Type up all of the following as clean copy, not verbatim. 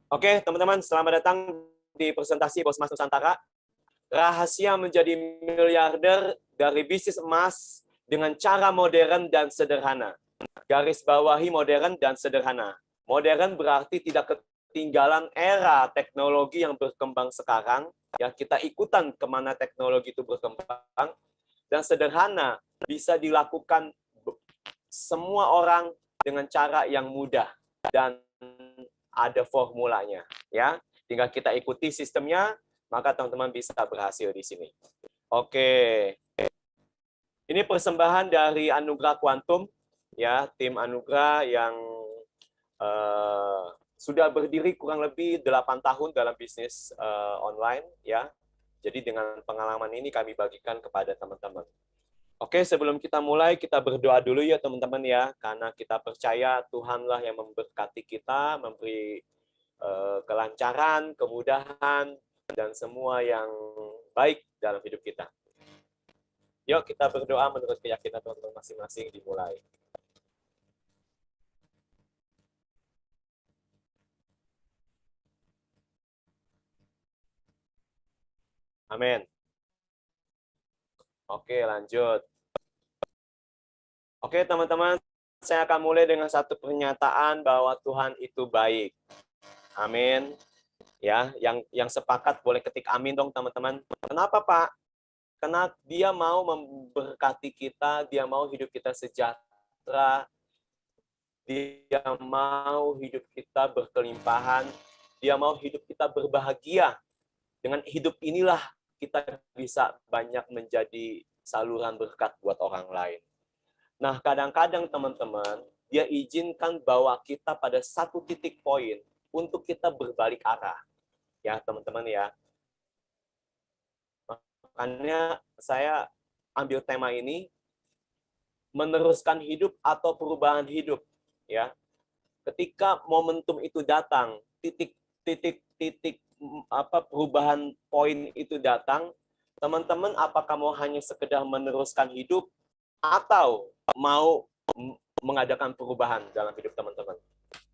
Oke, teman-teman, selamat datang di presentasi Bos Mas Nusantara. Rahasia menjadi miliarder dari bisnis emas dengan cara modern dan sederhana. Garis bawahi modern dan sederhana. Modern berarti tidak ketinggalan era teknologi yang berkembang sekarang. Ya, kita ikutan kemana teknologi itu berkembang. Dan sederhana bisa dilakukan semua orang dengan cara yang mudah dan ada formulanya, ya. Tinggal kita ikuti sistemnya, maka teman-teman bisa berhasil di sini. Oke. Ini persembahan dari Anugerah Quantum, ya, tim Anugerah yang sudah berdiri kurang lebih 8 tahun dalam bisnis online, ya. Jadi dengan pengalaman ini kami bagikan kepada teman-teman. Oke, sebelum kita mulai, kita berdoa dulu ya teman-teman ya, karena kita percaya Tuhanlah yang memberkati kita, memberi kelancaran, kemudahan, dan semua yang baik dalam hidup kita. Yuk kita berdoa menurut keyakinan teman-teman masing-masing, dimulai. Amin. Oke, lanjut. Oke teman-teman, saya akan mulai dengan satu pernyataan bahwa Tuhan itu baik. Amin. Ya, yang sepakat boleh ketik amin dong teman-teman. Kenapa Pak? Karena dia mau memberkati kita, dia mau hidup kita sejahtera, dia mau hidup kita berkelimpahan, dia mau hidup kita berbahagia. Dengan hidup inilah kita bisa banyak menjadi saluran berkat buat orang lain. Nah, kadang-kadang teman-teman, dia izinkan bahwa kita pada satu titik poin untuk kita berbalik arah. Ya, teman-teman ya. Makanya saya ambil tema ini, meneruskan hidup atau perubahan hidup. Ya, ketika momentum itu datang, titik perubahan poin itu datang, teman-teman apakah mau hanya sekedar meneruskan hidup atau mau mengadakan perubahan dalam hidup teman-teman?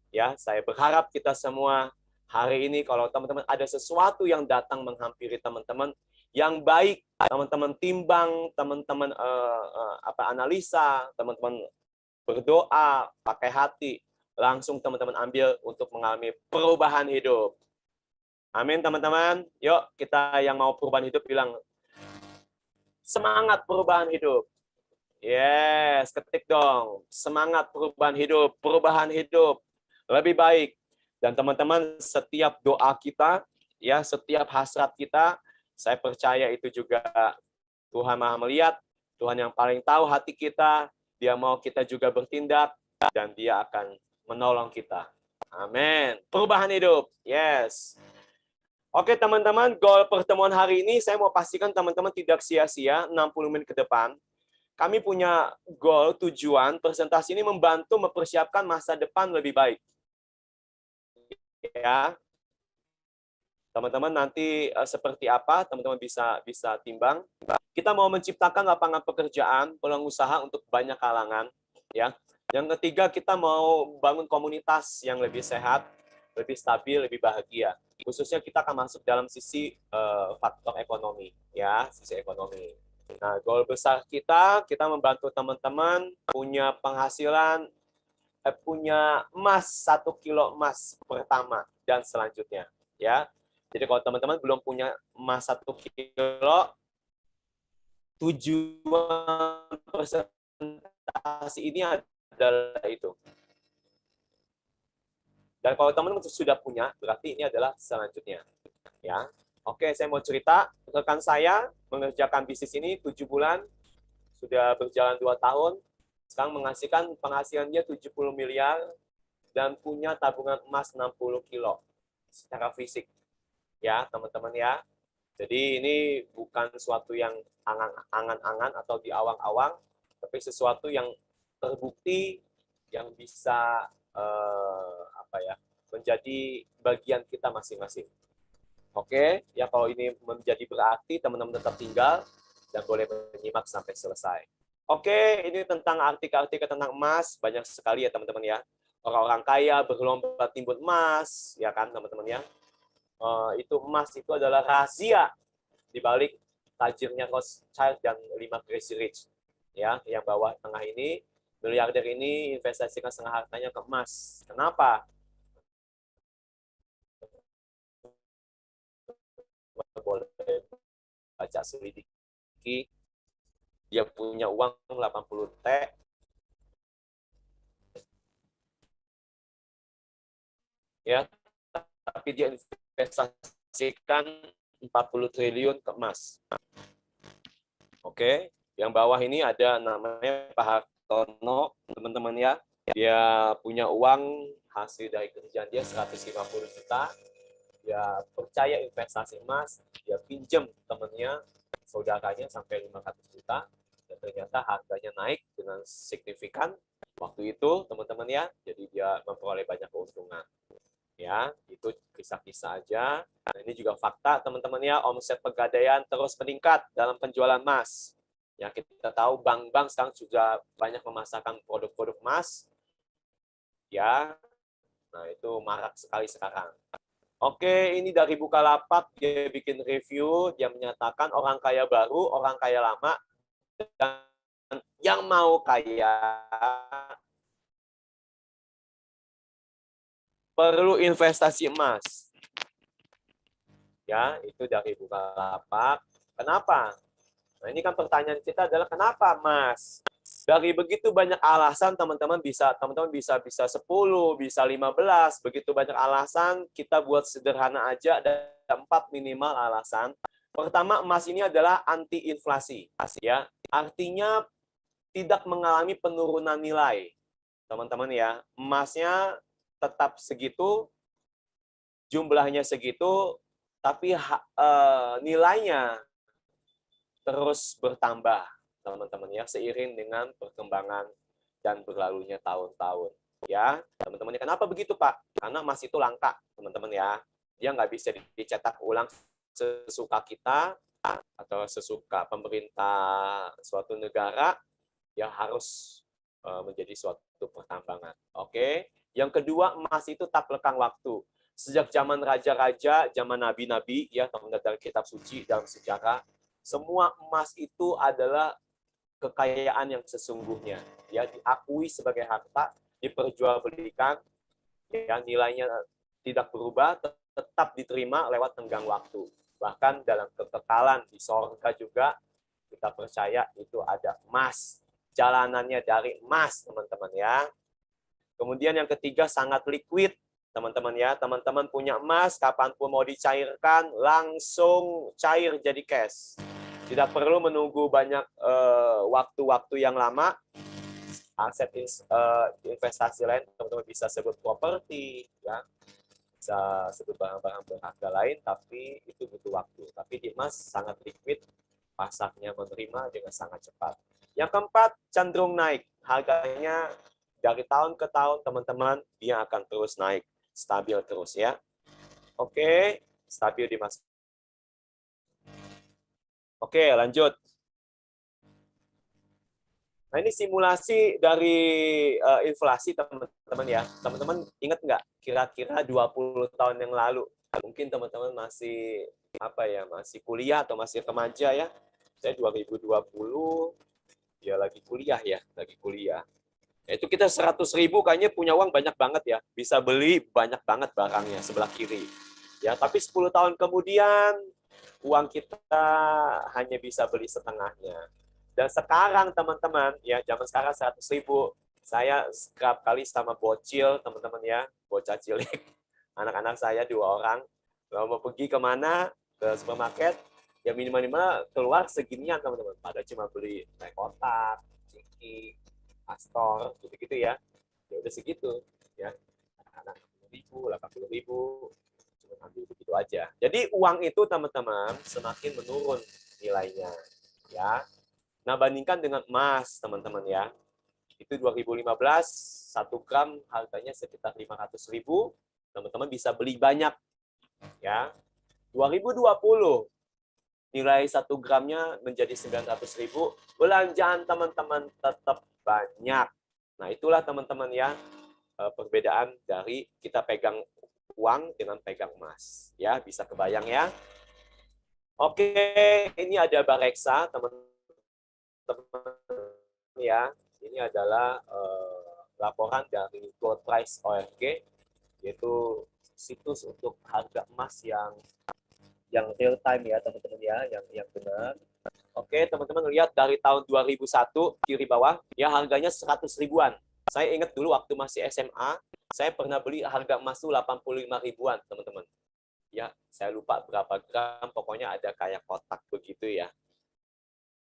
Ya, saya berharap kita semua hari ini kalau teman-teman ada sesuatu yang datang menghampiri teman-teman yang baik, teman-teman timbang, teman-teman analisa, teman-teman berdoa, pakai hati, langsung teman-teman ambil untuk mengalami perubahan hidup. Amin teman-teman. Yuk kita yang mau perubahan hidup bilang semangat perubahan hidup. Yes, ketik dong. Semangat perubahan hidup lebih baik. Dan teman-teman, setiap doa kita, ya, setiap hasrat kita, saya percaya itu juga Tuhan Maha melihat, Tuhan yang paling tahu hati kita, dia mau kita juga bertindak, dan dia akan menolong kita. Amin. Perubahan hidup. Yes. Oke teman-teman, goal pertemuan hari ini saya mau pastikan teman-teman tidak sia-sia 60 menit ke depan. Kami punya goal, tujuan, presentasi ini membantu mempersiapkan masa depan lebih baik. Ya. Teman-teman nanti seperti apa, teman-teman bisa timbang. Kita mau menciptakan lapangan pekerjaan, peluang usaha untuk banyak kalangan, ya. Yang ketiga, kita mau bangun komunitas yang lebih sehat, lebih stabil, lebih bahagia. Khususnya kita akan masuk dalam sisi faktor ekonomi, ya, sisi ekonomi. Nah, goal besar kita membantu teman-teman punya penghasilan, punya emas 1 kilo emas pertama dan selanjutnya, ya. Jadi kalau teman-teman belum punya emas 1 kilo, tujuan presentasi ini adalah itu. Dan kalau teman-teman sudah punya, berarti ini adalah selanjutnya. Ya, oke, saya mau cerita. Rekan saya mengerjakan bisnis ini 7 bulan, sudah berjalan 2 tahun, sekarang menghasilkan penghasilannya 70 miliar, dan punya tabungan emas 60 kilo secara fisik. Ya, teman-teman ya. Jadi ini bukan sesuatu yang angan-angan atau di awang-awang, tapi sesuatu yang terbukti, yang bisa menjadi bagian kita masing-masing. Oke, ya kalau ini menjadi berarti teman-teman tetap tinggal dan boleh menyimak sampai selesai. Oke, ini tentang artikel tentang emas, banyak sekali ya teman-teman ya. orang-orang kaya berlomba timbun emas, ya kan teman-teman ya. Itu emas itu adalah rahasia di balik tajirnya Rothschild dan 5 Crazy Rich. Ya, yang bawah tengah ini, miliarder ini investasikan setengah hartanya ke emas. Kenapa? Boleh baca selidiki. Dia punya uang 80 T. Ya, tapi dia investasikan 40 triliun ke emas. Oke, yang bawah ini ada namanya Pak Hartono, teman-teman ya. Dia punya uang hasil dari kerjaan dia 150 juta. Dia percaya investasi emas, dia pinjam temannya, saudaranya sampai 500 juta. Dan ternyata harganya naik dengan signifikan waktu itu, teman-teman ya. Jadi dia memperoleh banyak keuntungan. Ya, itu kisah-kisah aja. Nah, ini juga fakta, teman-teman ya, omset pegadaian terus meningkat dalam penjualan emas. Ya, kita tahu bank-bank sekarang juga banyak memasarkan produk-produk emas. Ya, nah itu marak sekali sekarang. Oke, ini dari Bukalapak, dia bikin review, dia menyatakan orang kaya baru, orang kaya lama, dan yang mau kaya perlu investasi emas. Ya, itu dari Bukalapak. Kenapa? Nah, ini kan pertanyaan kita adalah kenapa emas? Dari begitu banyak alasan teman-teman bisa 10, bisa 15, begitu banyak alasan, kita buat sederhana aja, ada 4 minimal alasan. Pertama, emas ini adalah anti inflasi, ya. Artinya tidak mengalami penurunan nilai. Teman-teman ya, emasnya tetap segitu, jumlahnya segitu, tapi nilainya terus bertambah, teman-teman ya, seiring dengan perkembangan dan berlalunya tahun-tahun. Ya, teman-teman, kenapa begitu, Pak? Karena emas itu langka, teman-teman ya. Dia nggak bisa dicetak ulang sesuka kita atau sesuka pemerintah suatu negara, ya harus menjadi suatu pertambangan. Oke. Yang kedua, emas itu tak lekang waktu. Sejak zaman raja-raja, zaman nabi-nabi, ya, teman-teman, dari kitab suci dalam sejarah, semua emas itu adalah kekayaan yang sesungguhnya, ya, diakui sebagai harta, diperjualbelikan, ya, nilainya tidak berubah, tetap diterima lewat tenggang waktu. Bahkan dalam kekekalan di sorga juga kita percaya itu ada emas, jalanannya dari emas, teman-teman ya. Kemudian yang ketiga, sangat liquid, teman-teman ya. Teman-teman punya emas, kapanpun mau dicairkan, langsung cair jadi cash. Tidak perlu menunggu banyak waktu-waktu yang lama. Aset investasi lain, teman-teman bisa sebut properti, ya, bisa sebut barang-barang berharga lain, tapi itu butuh waktu. Tapi di emas sangat liquid, pasarnya menerima dengan sangat cepat. Yang keempat, cenderung naik. Harganya dari tahun ke tahun, teman-teman, dia akan terus naik. Stabil terus ya. Oke, stabil di masa. Oke, lanjut. Nah, ini simulasi dari inflasi, teman-teman ya. Teman-teman ingat nggak kira-kira 20 tahun yang lalu? Mungkin teman-teman masih masih kuliah atau masih remaja ya. Saya 2020, dia lagi kuliah ya, lagi kuliah. Itu kita 100.000 kayaknya punya uang banyak banget ya. Bisa beli banyak banget barangnya sebelah kiri. Ya, tapi 10 tahun kemudian uang kita hanya bisa beli setengahnya. Dan sekarang teman-teman, ya zaman sekarang 100.000, saya setiap kali sama bocil, teman-teman ya, bocah cilik, anak-anak saya 2 orang, kalau mau pergi kemana, ke supermarket, ya minimal-minimal keluar seginian teman-teman. Pada cuma beli teh kotak, ciki, Astor, gitu-gitu ya. Ya udah segitu, ya. Anak 60.000, 80.000, cuma ambil begitu aja. Jadi uang itu teman-teman semakin menurun nilainya, ya. Nah, bandingkan dengan emas, teman-teman ya. Itu 2015, 1 gram harganya sekitar 500.000. Teman-teman bisa beli banyak. Ya. 2020, nilai 1 gramnya menjadi 900.000. Belanjaan teman-teman tetap banyak. Nah, itulah teman-teman ya. perbedaan dari kita pegang uang dengan pegang emas. Ya, bisa kebayang ya. Oke, ini ada Bareksa, teman-teman ya. Ini adalah laporan dari Gold Price ORG, yaitu situs untuk harga emas yang real time ya teman-teman ya, yang benar. Oke, teman-teman lihat dari tahun 2001 kiri bawah ya harganya 100 ribuan. Saya ingat dulu waktu masih SMA, saya pernah beli harga emas itu 85 ribuan, teman-teman. Ya, saya lupa berapa gram, pokoknya ada kayak kotak begitu ya.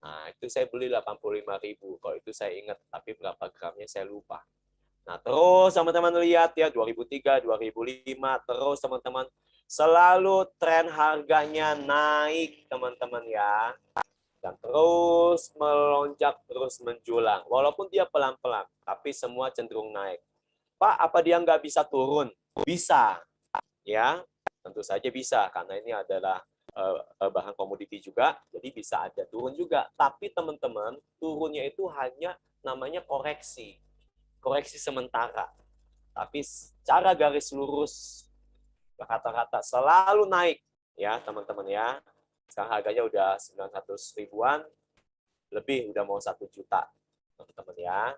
Nah, itu saya beli 85 ribu. Kalau itu saya ingat, tapi berapa gramnya saya lupa. Nah, terus teman-teman lihat ya 2003, 2005, terus teman-teman selalu tren harganya naik, teman-teman ya. Dan terus melonjak, terus menjulang. Walaupun dia pelan-pelan, tapi semua cenderung naik. Pak, apa dia nggak bisa turun? Bisa, ya. Tentu saja bisa, karena ini adalah bahan komoditi juga, jadi bisa ada turun juga. Tapi teman-teman, turunnya itu hanya namanya koreksi. Koreksi sementara. Tapi secara garis lurus, rata-rata selalu naik, ya teman-teman ya. Sekarang harganya udah 900 ribuan, lebih udah mau 1 juta, teman-teman ya.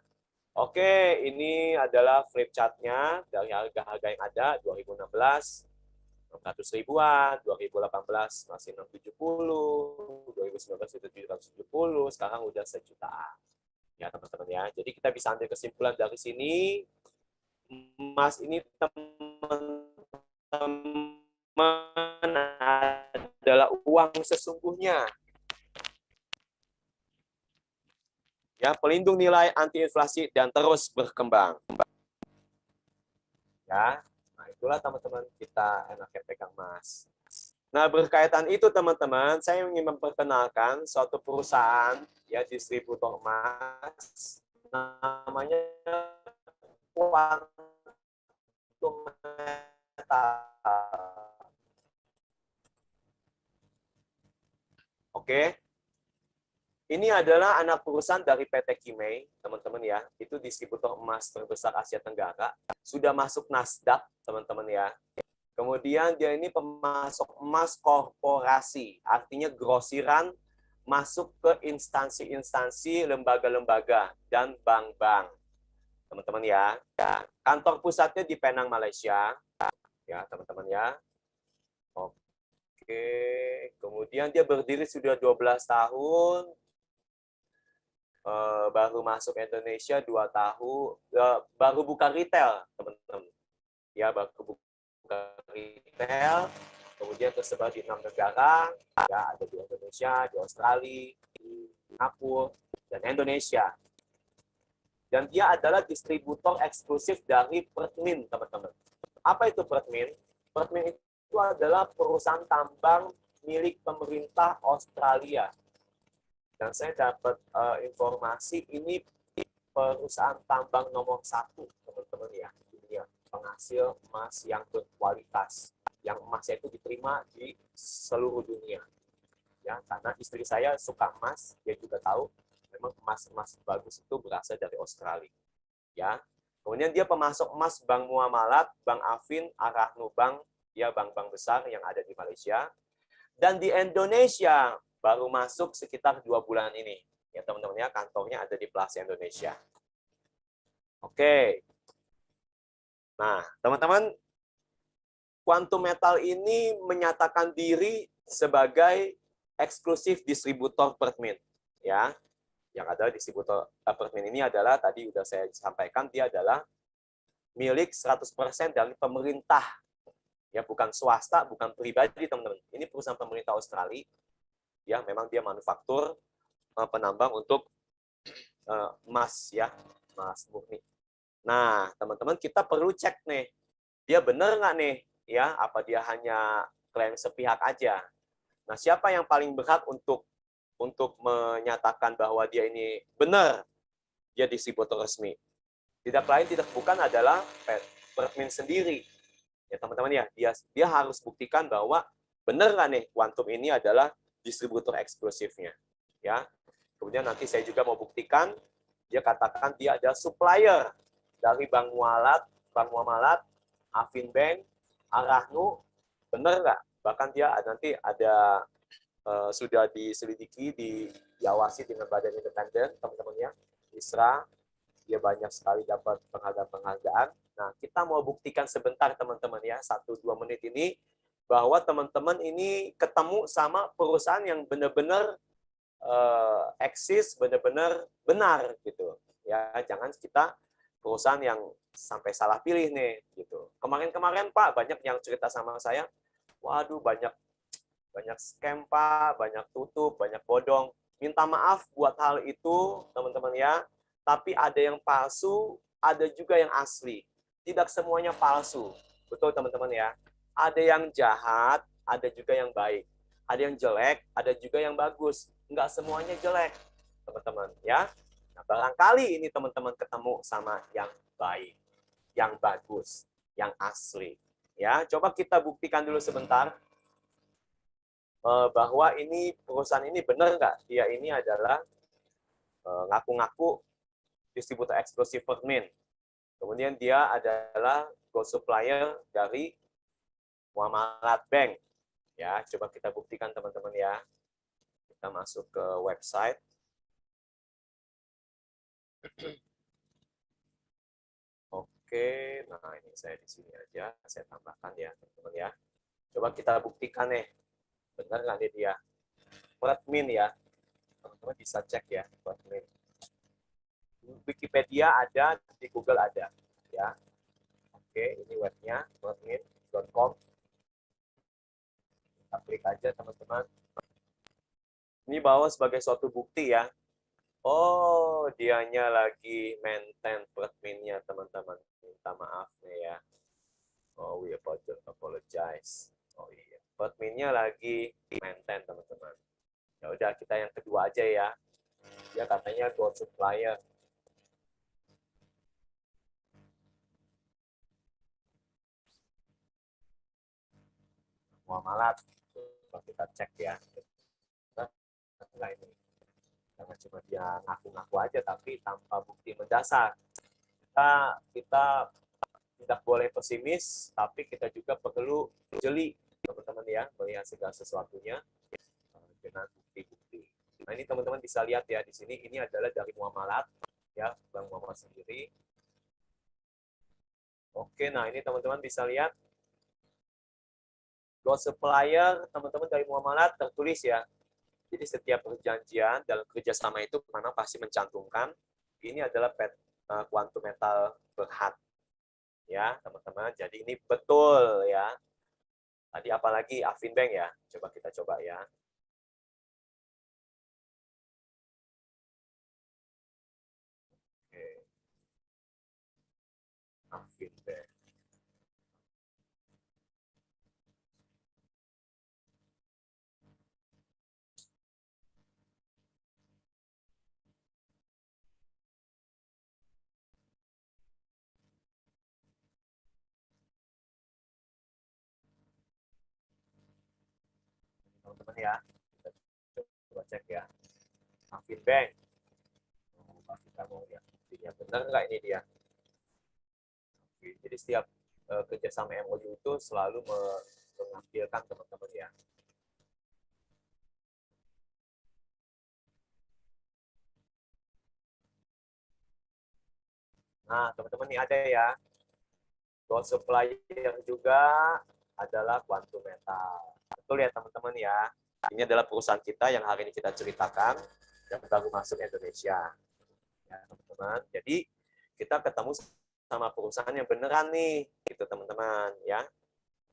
Oke, ini adalah flip chart-nya dari harga-harga yang ada 2016, 600 ribuan, 2018 masih 670, 2019 itu 770, sekarang udah sejutaan. Ya teman-teman ya. Jadi kita bisa ambil kesimpulan dari sini, emas ini teman-teman adalah uang sesungguhnya. Ya, pelindung nilai anti inflasi dan terus berkembang. Ya, nah itulah teman-teman kita enaknya pegang emas. Nah, berkaitan itu teman-teman, saya ingin memperkenalkan suatu perusahaan ya distributor emas namanya Quantum Metal. Oke. Ini adalah anak perusahaan dari PT Kimei, teman-teman ya. Itu distributor emas terbesar Asia Tenggara. Sudah masuk Nasdaq, teman-teman ya. Kemudian dia ini pemasok emas korporasi, artinya grosiran masuk ke instansi-instansi, lembaga-lembaga, dan bank-bank. Teman-teman ya. Kantor pusatnya di Penang, Malaysia. Ya, teman-teman ya. Oke, kemudian dia berdiri sudah 12 tahun, baru masuk Indonesia 2 tahun, baru buka retail, teman-teman. Ya, baru buka retail, kemudian tersebar di 6 negara, ya, ada di Indonesia, di Australia, di Singapura, dan Indonesia. Dan dia adalah distributor eksklusif dari Pertmin, teman-teman. Apa itu Pertmin? Pertmin itu adalah perusahaan tambang milik pemerintah Australia. Dan saya dapat informasi ini perusahaan tambang nomor 1, teman-teman ya, di dunia, penghasil emas yang berkualitas, yang emasnya itu diterima di seluruh dunia. Ya, karena istri saya suka emas, dia juga tahu memang emas-emas bagus itu berasal dari Australia. Ya, kemudian dia pemasok emas Bank Muamalat, Bank Afin, Arahnu Bank, ya bank-bank besar yang ada di Malaysia. Dan di Indonesia baru masuk sekitar 2 bulan ini. Ya teman-teman ya, kantornya ada di Plaza Indonesia. Oke. Nah, teman-teman, Quantum Metal ini menyatakan diri sebagai eksklusif distributor Pertmin. Ya, yang ada distributor Pertmin ini adalah, tadi sudah saya sampaikan, dia adalah milik 100% dari pemerintah. Ya, bukan swasta, bukan pribadi, teman-teman. Ini perusahaan pemerintah Australia. Ya, memang dia manufaktur penambang untuk emas ya, emas murni. Nah, teman-teman kita perlu cek nih, dia benar nggak nih ya, apa dia hanya klaim sepihak aja. Nah, siapa yang paling berhak untuk menyatakan bahwa dia ini benar dia distributor resmi? Tidak lain tidak bukan adalah Pertmin sendiri. Ya, teman-teman ya, dia harus buktikan bahwa benar nggak nih Quantum ini adalah distributor eksklusifnya. Ya. Kemudian nanti saya juga mau buktikan, dia katakan dia adalah supplier dari Bank Muamalat, Bank Muamalat, Afinbank, Arahnu, benar nggak? Bahkan dia nanti ada sudah diselidiki, diawasi dengan badan independen, teman-teman ya. ISRA, dia banyak sekali dapat penghargaan-penghargaan. Nah, kita mau buktikan sebentar teman-teman ya, 1-2 menit ini, bahwa teman-teman ini ketemu sama perusahaan yang benar-benar eksis, benar-benar benar gitu. Ya, jangan kita perusahaan yang sampai salah pilih nih gitu. Kemarin-kemarin Pak banyak yang cerita sama saya, waduh banyak scam Pak, banyak tutup, banyak bodong. Minta maaf buat hal itu teman-teman ya. Tapi ada yang palsu, ada juga yang asli. Tidak semuanya palsu. Betul teman-teman ya. Ada yang jahat, ada juga yang baik. Ada yang jelek, ada juga yang bagus. Enggak semuanya jelek, teman-teman ya. Nah, barangkali ini teman-teman ketemu sama yang baik, yang bagus, yang asli. Ya, coba kita buktikan dulu sebentar bahwa ini perusahaan ini benar nggak? Dia ini adalah ngaku-ngaku distributor eksklusif Permin. Kemudian dia adalah gold supplier dari Muamalat Bank. Ya, coba kita buktikan teman-teman ya. Kita masuk ke website. Oke, nah ini saya di sini aja, saya tambahkan ya teman-teman ya. Coba kita buktikan nih, benar nggak nih dia? Permin ya, teman-teman bisa cek ya Permin. Wikipedia ada, di Google ada ya. Oke, ini webnya permin.com. Kita klik aja teman-teman. Ini bawa sebagai suatu bukti ya. Oh, dianya lagi maintain perminnya teman-teman. Minta maaf nih ya. Oh, we apologize. Oh iya, perminnya lagi maintain teman-teman. Ya udah kita yang kedua aja ya. Dia katanya gold supplier. Muamalat. Coba kita cek ya. Nah, ini. Jangan cuma dia ngaku-ngaku aja tapi tanpa bukti mendasar. Kita tidak boleh pesimis, tapi kita juga perlu jeli, teman-teman ya, melihat segala sesuatunya dengan bukti-bukti. Nah ini teman-teman bisa lihat ya di sini, ini adalah dari Muamalat, ya, Bank Muamalat sendiri. Oke, nah ini teman-teman bisa lihat gold supplier, teman-teman dari Muamalat tertulis ya. Jadi setiap perjanjian dalam kerjasama itu memang pasti mencantumkan ini adalah kuantum metal berhad, ya teman-teman. Jadi ini betul ya. Tadi apalagi Afinbank ya. Coba kita coba ya. Oke. Afinbank. Teman-teman ya. Kita coba cek ya. Afinbank. Kita mau lihat buktinya benar nggak ini dia. Jadi setiap kerjasama MOU itu selalu mengampilkan teman-teman ya. Nah, teman-teman ini ada ya. Gold supplier juga adalah Quantum Metal. Betul ya teman-teman ya. Ini adalah perusahaan kita yang hari ini kita ceritakan yang baru masuk Indonesia. Ya, teman-teman. Jadi kita ketemu sama perusahaan yang beneran nih, gitu teman-teman ya.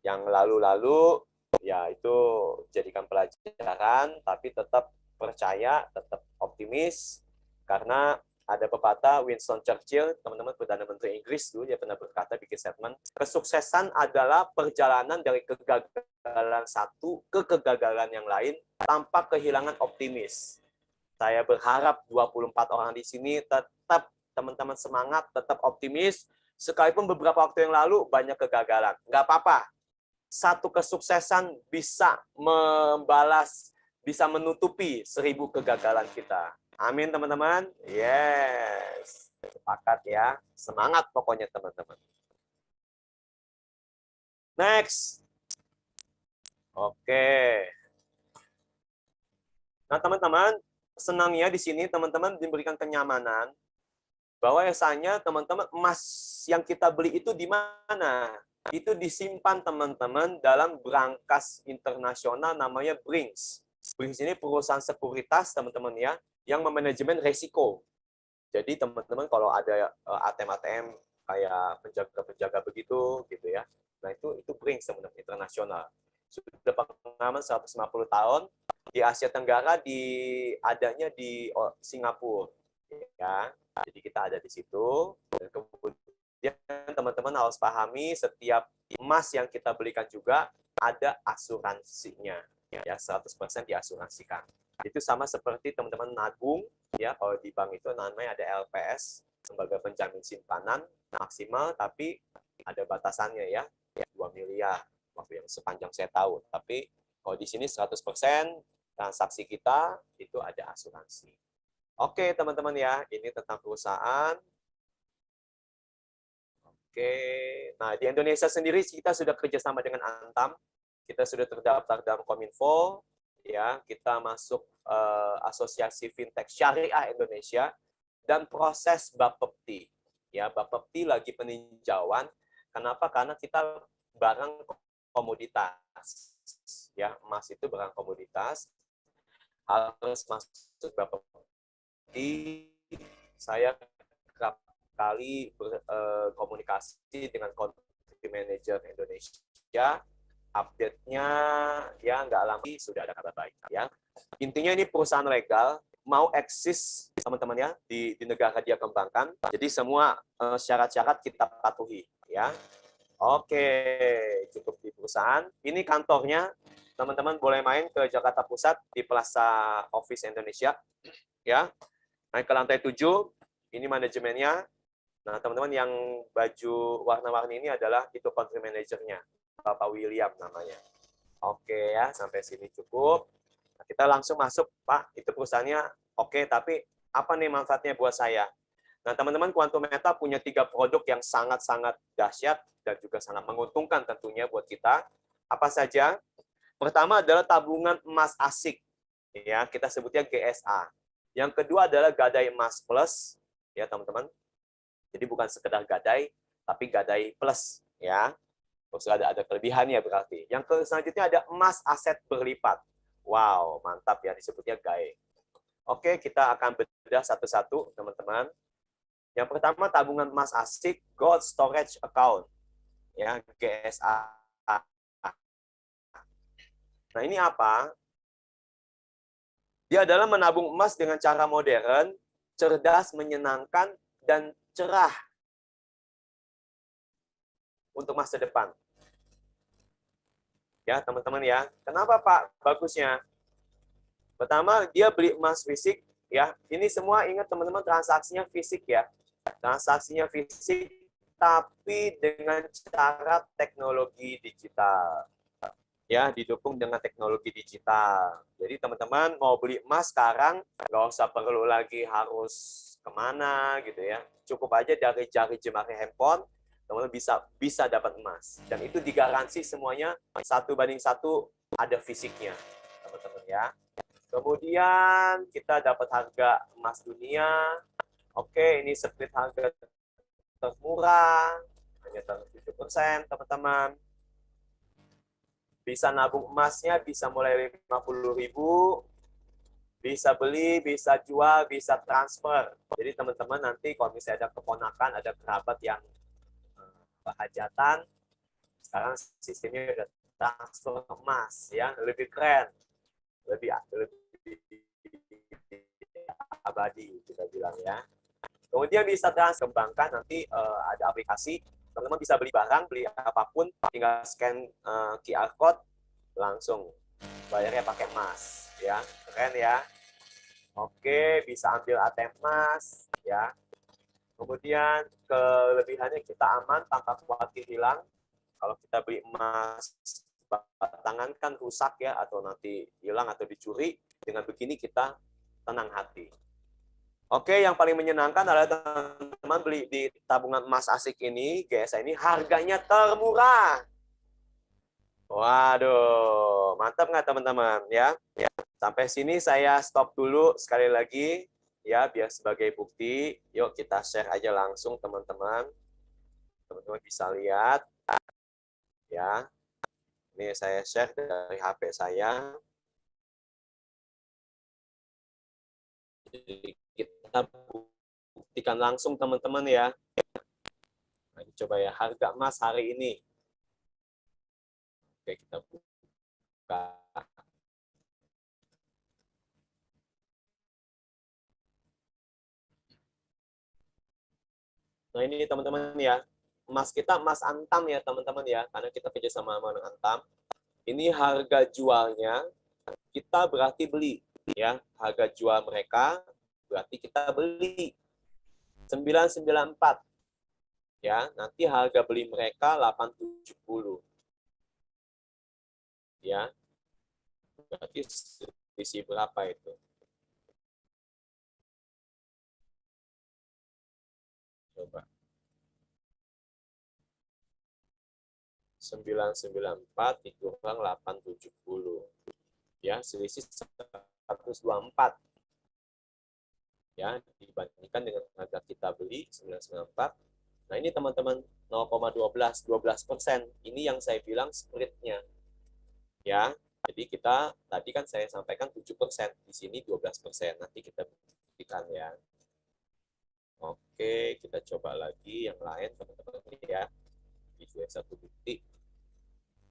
Yang lalu-lalu ya itu jadikan pelajaran, tapi tetap percaya, tetap optimis karena ada pepatah Winston Churchill, teman-teman Perdana Menteri Inggris dulu, dia pernah berkata, bikin statement, kesuksesan adalah perjalanan dari kegagalan satu ke kegagalan yang lain tanpa kehilangan optimis. Saya berharap 24 orang di sini tetap teman-teman semangat, tetap optimis, sekalipun beberapa waktu yang lalu banyak kegagalan. Nggak apa-apa, satu kesuksesan bisa membalas, bisa menutupi 1000 kegagalan kita. Amin teman-teman. Yes. Sepakat ya. Semangat pokoknya teman-teman. Next. Oke. Nah, teman-teman, senangnya di sini teman-teman diberikan kenyamanan bahwa biasanya teman-teman emas yang kita beli itu di mana? Itu disimpan teman-teman dalam brankas internasional namanya Brinks. Brinks ini perusahaan sekuritas teman-teman ya, yang memanajemen resiko. Jadi teman-teman kalau ada ATM-ATM kayak penjaga-penjaga begitu gitu ya. Nah, itu Brinks teman-teman internasional. Sudah pengalaman 150 tahun di Asia Tenggara adanya di Singapura ya. Jadi kita ada di situ dan kemudian teman-teman harus pahami setiap emas yang kita belikan juga ada asuransinya ya 100% diasuransikan. Itu sama seperti teman-teman nabung ya, kalau di bank itu namanya ada LPS, lembaga penjamin simpanan maksimal, tapi ada batasannya ya 2 miliar waktu yang sepanjang saya tahu. Tapi kalau di sini 100% transaksi kita itu ada asuransi. Oke, teman-teman ya, ini tentang perusahaan. Oke, nah di Indonesia sendiri kita sudah kerjasama dengan Antam, kita sudah terdaftar dalam Kominfo, ya, kita masuk Asosiasi Fintech Syariah Indonesia dan proses Bapepti. Ya, Bapepti lagi peninjauan. Kenapa? Karena kita barang komoditas. Ya, emas itu barang komoditas. Harus masuk Bapepti. Saya kerap kali berkomunikasi dengan country manager Indonesia, update-nya ya nggak lama sudah ada kabar baik ya. Intinya ini perusahaan legal mau eksis teman-teman ya di negara dia kembangkan. Jadi semua syarat-syarat kita patuhi ya. Oke, cukup di perusahaan. Ini kantornya. Teman-teman boleh main ke Jakarta Pusat di Plaza Office Indonesia ya. Naik ke lantai 7, ini manajemennya. Nah, teman-teman yang baju warna-warni ini adalah itu country manajernya, Bapak William namanya. Oke ya, sampai sini cukup. Nah, kita langsung masuk, Pak. Itu perusahaannya oke, tapi apa nih manfaatnya buat saya? Nah, teman-teman, Quantum Meta punya 3 produk yang sangat-sangat dahsyat dan juga sangat menguntungkan tentunya buat kita. Apa saja? Pertama adalah tabungan emas asik. Ya, kita sebutnya GSA. Yang kedua adalah Gadai Emas Plus, ya teman-teman. Jadi bukan sekedar gadai, tapi gadai plus, ya. Terus ada kelebihannya berarti. Yang selanjutnya ada emas aset berlipat. Wow, mantap ya disebutnya GAE. Oke, kita akan bedah satu-satu, teman-teman. Yang pertama tabungan emas asik Gold Storage Account, ya GSA. Nah ini apa? Dia adalah menabung emas dengan cara modern, cerdas, menyenangkan, dan cerah untuk masa depan. Ya, teman-teman ya. Kenapa, Pak? Bagusnya. Pertama, dia beli emas fisik, ya. Ini semua ingat teman-teman transaksinya fisik ya. Transaksinya fisik tapi dengan cara teknologi digital. Ya, didukung dengan teknologi digital. Jadi teman-teman mau beli emas sekarang nggak usah perlu lagi harus kemana gitu ya. Cukup aja dari jari jemari handphone, teman-teman bisa dapat emas. Dan itu digaransi semuanya 1:1 ada fisiknya, teman-teman ya. Kemudian kita dapat harga emas dunia. Oke, ini split harga termurah, hanya 7%, teman-teman. Bisa nabung emasnya, bisa mulai 50.000, bisa beli, bisa jual, bisa transfer. Jadi teman-teman nanti kalau misalnya ada keponakan, ada kerabat yang hajatan, sekarang sistemnya udah transfer emas, ya lebih keren, lebih abadi kita bilang ya. Kemudian bisa transfer kembangkan nanti ada aplikasi. Teman-teman bisa beli barang, beli apapun, tinggal scan QR code, langsung bayarnya pakai emas, ya keren ya. Oke, bisa ambil ATM emas, ya. Kemudian kelebihannya kita aman tanpa khawatir hilang. Kalau kita beli emas batangan kan rusak ya, atau nanti hilang atau dicuri. Dengan begini kita tenang hati. Oke, yang paling menyenangkan adalah teman-teman beli di tabungan emas asik ini, GSA ini harganya termurah. Waduh, mantap nggak teman-teman ya? Sampai sini saya stop dulu sekali lagi ya, biar sebagai bukti. Yuk kita share aja langsung teman-teman. Teman-teman bisa lihat ya. Ini saya share dari HP saya. Jadi kita buktikan langsung teman-teman ya. Nah, coba ya harga emas hari ini. Oke, kita buka. Nah, ini teman-teman ya. Emas kita emas antam ya teman-teman ya, karena kita kerja sama dengan antam. Ini harga jualnya, kita berarti beli ya. Harga jual mereka berarti kita beli 994 ya. Nanti harga beli mereka 870 ya. Berarti selisih berapa itu? Coba. 994 dikurang 870 ya, selisih 124 ya, dibandingkan dengan harga kita beli 994. Nah ini teman-teman 0,12%. Ini yang saya bilang spreadnya ya. Jadi kita tadi kan saya sampaikan 7%, di sini 12%. Nanti kita buktikan ya. Oke, kita coba lagi yang lain teman-teman ya. Ini juga satu bukti.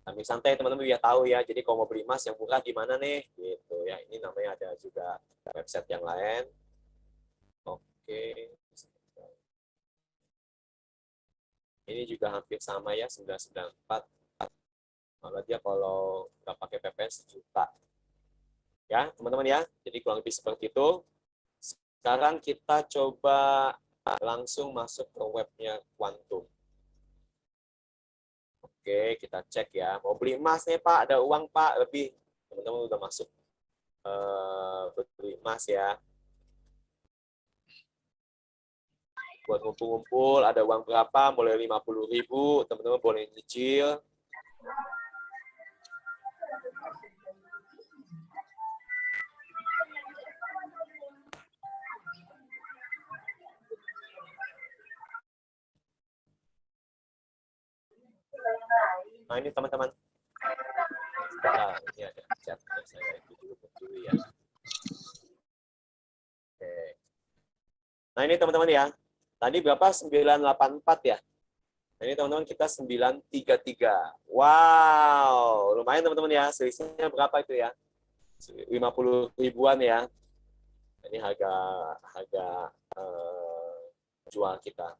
Sambil santai teman-teman biar tahu ya. Jadi kalau mau beli emas yang murah di mana nih? Gitu ya. Ini namanya ada juga website yang lain. Oke. Ini juga hampir sama ya, 994. Malah dia kalau nggak pakai PPN sejuta. Ya, teman-teman ya. Jadi kurang lebih seperti itu. Sekarang kita coba langsung masuk ke webnya Quantum. Oke, kita cek ya. Mau beli emas nih Pak, ada uang Pak, lebih. Teman-teman udah masuk beli emas ya. Buat ngumpul-ngumpul, ada uang berapa, mulai 50.000, teman-teman boleh nyicil. Nah ini teman-teman. Sebentar, ini ada chat saya itu dulu ya. Oke. Nah ini teman-teman ya. Tadi berapa? 984 ya. Nah, ini teman-teman kita 933. Wow, lumayan teman-teman ya. Selisihnya berapa itu ya? 50 ribuan ya. Ini harga jual kita.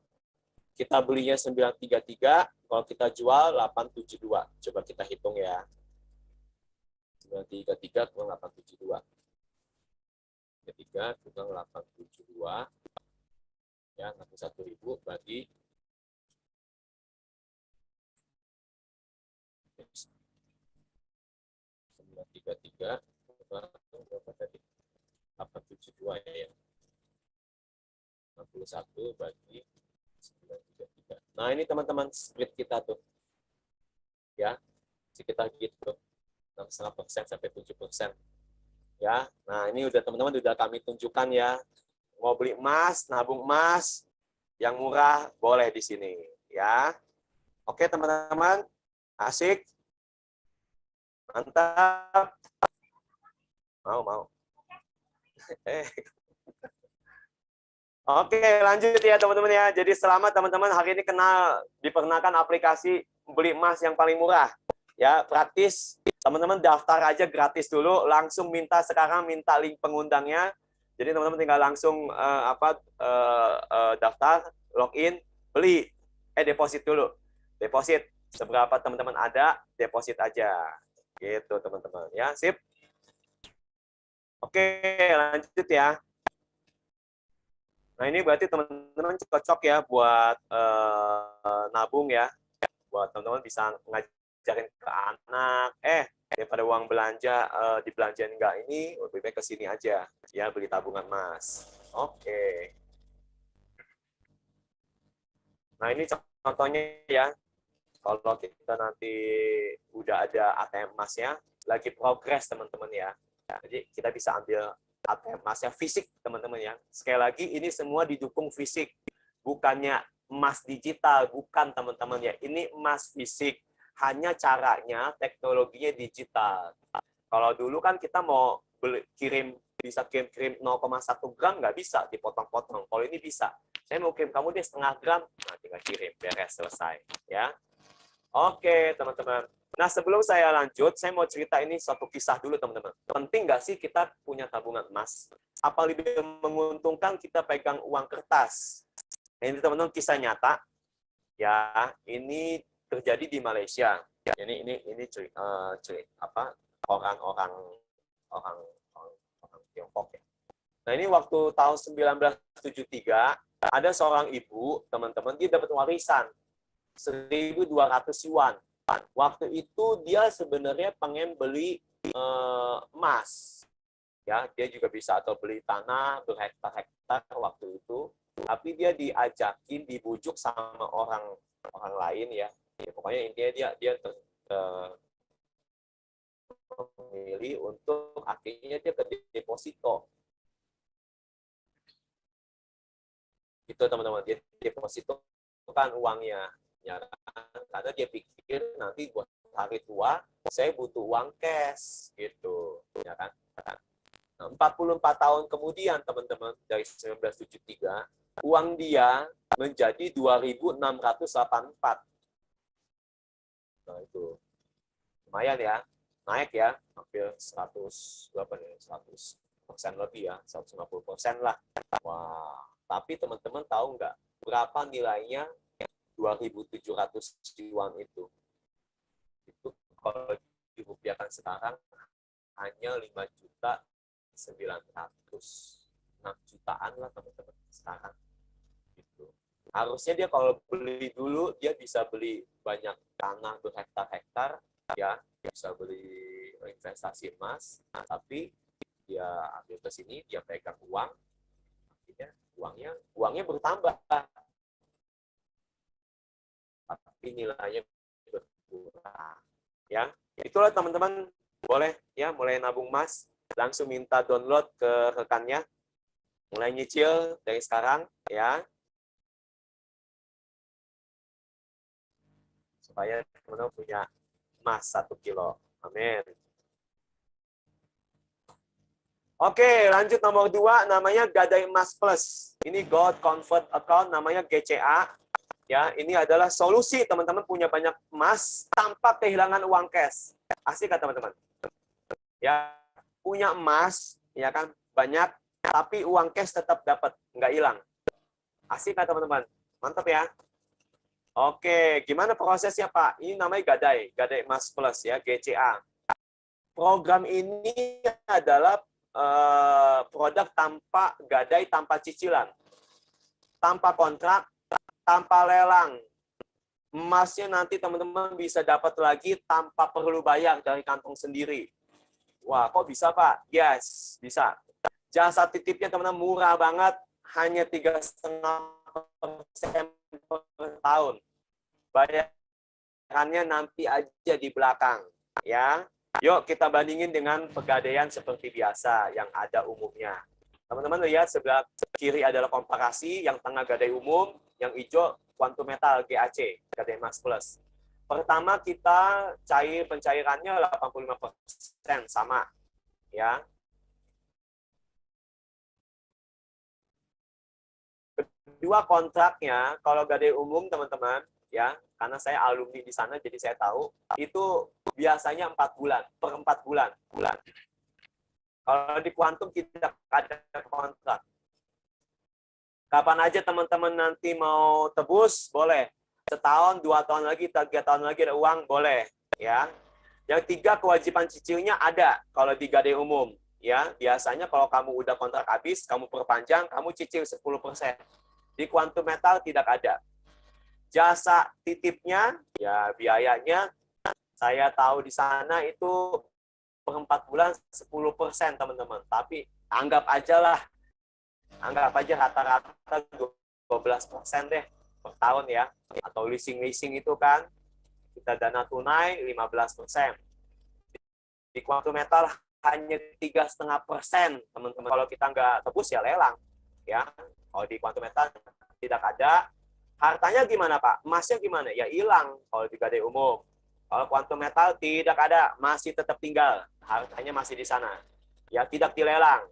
Kita belinya 933, kalau kita jual 872. Coba kita hitung ya. 933 kurang 872. 33 kurang 872. Ya, 61.000 bagi 933 berapa tadi? 872 ya. 61 bagi 933. Nah, ini teman-teman split kita tuh. Ya, sekitar gitu. 6,5% sampai 7%. Ya. Nah, ini udah teman-teman udah kami tunjukkan ya. Mau beli emas, nabung emas yang murah boleh di sini, ya. Oke, teman-teman. Asik. Mantap. Mau. Oke, lanjut ya teman-teman ya. Jadi selamat teman-teman, hari ini kenal diperkenalkan aplikasi beli emas yang paling murah. Ya, praktis. Teman-teman daftar aja gratis dulu, langsung sekarang minta link pengundangnya. Jadi teman-teman tinggal langsung daftar, login, beli. Deposit dulu. Deposit seberapa teman-teman ada, deposit aja. Gitu teman-teman ya. Sip. Oke, lanjut ya. Nah ini berarti teman-teman cocok ya buat nabung ya, buat teman-teman bisa ngajarin ke anak, daripada uang belanja dibelanjain enggak, ini lebih baik ke sini aja ya, beli tabungan emas. Oke. Nah ini contohnya ya, kalau kita nanti udah ada ATM emasnya, lagi progres teman-teman ya. Jadi kita bisa ambil ATM emasnya fisik teman-teman ya. Sekali lagi ini semua didukung fisik, bukannya emas digital, bukan teman-teman ya. Ini emas fisik, hanya caranya teknologinya digital. Kalau dulu kan kita mau bisa kirim 0,1 gram nggak bisa dipotong-potong. Kalau ini bisa. Saya mau kirim kamu deh setengah gram, nah tinggal kirim, beres, selesai. Ya. Oke, teman-teman. Nah, sebelum saya lanjut, saya mau cerita ini suatu kisah dulu, teman-teman. Penting nggak sih kita punya tabungan emas? Apa lebih menguntungkan kita pegang uang kertas? Ini, teman-teman, kisah nyata. Ya, ini terjadi di Malaysia. Ini orang Tiongkok ya. Nah, ini waktu tahun 1973 ada seorang ibu, teman-teman, dia dapat warisan 1.200 yuan. Waktu itu dia sebenarnya pengen beli emas. Ya, dia juga bisa atau beli tanah berhektar-hektar waktu itu. Tapi dia diajakin, dibujuk sama orang lain ya. Pokoknya intinya dia memilih untuk akhirnya dia ke deposito. Itu teman-teman, dia deposito kan uangnya. Ya, karena dia pikir nanti buat hari tua saya butuh uang cash gitu, ya kan. Nah, 44 tahun kemudian teman-teman, dari 1973 uang dia menjadi 2.684. Nah, itu lumayan ya, naik ya, hampir 100% lebih ya, 150% lah. Wah, tapi teman-teman tahu nggak berapa nilainya 2.700 yuan itu? Itu kalau dirupiahkan sekarang hanya 5.900.000, 6 jutaan lah teman-teman sekarang. Gitu. Harusnya dia kalau beli dulu dia bisa beli banyak tanah berhektar-hektar, ya bisa beli investasi emas. Nah, tapi dia ambil ke sini, dia pegang uang, artinya uangnya bertambah, tapi nilainya berkurang. Ya, itulah teman-teman, boleh ya mulai nabung emas, langsung minta download ke rekannya, mulai nyicil dari sekarang ya, supaya teman-teman punya emas 1 kilo. Amin. Oke, lanjut nomor 2, namanya Gadai Emas Plus. Ini Gold Convert Account, namanya GCA. Ya, ini adalah solusi teman-teman punya banyak emas tanpa kehilangan uang cash. Asik kan teman-teman? Ya, punya emas, ya kan, banyak, tapi uang cash tetap dapat, nggak hilang. Asik kan teman-teman? Mantap ya. Oke, gimana prosesnya Pak? Ini namanya Gadai Emas Plus ya, GCA. Program ini adalah produk tanpa gadai, tanpa cicilan, tanpa kontrak, tanpa lelang. Emasnya nanti teman-teman bisa dapat lagi tanpa perlu bayar dari kantong sendiri. Wah, kok bisa Pak? Yes, bisa. Jasa titipnya teman-teman murah banget, hanya 3,5% per tahun. Bayarannya nanti aja di belakang, ya. Yuk kita bandingin dengan pegadaian seperti biasa yang ada umumnya. Teman-teman lihat sebelah kiri adalah komparasi, yang tengah gadai umum, yang hijau Quantum Metal GAC, Gadai Emas Plus. Pertama kita pencairannya 85% sama, ya. Kedua kontraknya, kalau gadai umum teman-teman, ya, karena saya alumni di sana jadi saya tahu, itu biasanya 4 bulan, per 4 bulan. Kalau di kuantum tidak ada kontrak. Kapan aja teman-teman nanti mau tebus, boleh. Setahun, 2 tahun lagi, 3 tahun lagi ada uang, boleh. Ya. Yang 3, kewajiban cicilnya ada kalau di gadai umum. Ya, biasanya kalau kamu udah kontrak habis, kamu perpanjang, kamu cicil 10%. Di Quantum Metal tidak ada. Jasa titipnya, ya biayanya, saya tahu di sana itu per 4 bulan 10% teman-teman. Tapi anggap aja lah, anggap aja rata-rata 12% deh per tahun ya. Atau leasing itu kan. Kita dana tunai 15%. Di kuantum metal hanya 3,5%, teman-teman. Kalau kita nggak tebus ya lelang, ya. Kalau di kuantum metal tidak ada. Hartanya gimana, Pak? Emasnya gimana? Ya hilang kalau di gadai umum. Kalau kuantum metal tidak ada, masih tetap tinggal. Hartanya masih di sana. Ya tidak dilelang.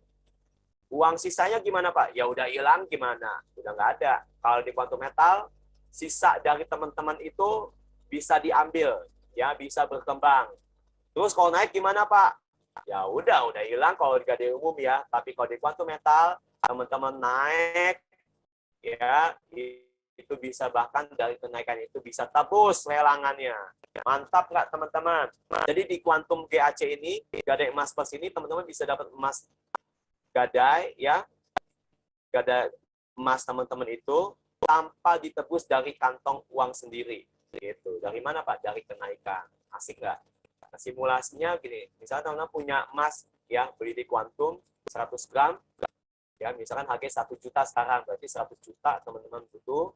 Uang sisanya gimana, Pak? Ya udah hilang gimana? Udah nggak ada. Kalau di kuantum metal, sisa dari teman-teman itu bisa diambil, ya bisa berkembang. Terus kalau naik gimana, Pak? Ya udah hilang kalau di gadai umum ya. Tapi kalau di kuantum metal, teman-teman naik, ya itu bisa bahkan dari kenaikan itu bisa tebus lelangannya. Mantap nggak, teman-teman? Jadi di kuantum GAC ini, gadai emas plus ini, teman-teman bisa dapat emas gadai, ya, gadai emas teman-teman itu tanpa ditebus dari kantong uang sendiri. Gitu. Dari mana, Pak? Dari kenaikan. Asik nggak? Nah, simulasinya gini, misalnya teman-teman punya emas, ya, beli di kuantum 100 gram, ya, misalkan harga 1 juta sekarang, berarti 100 juta teman-teman butuh.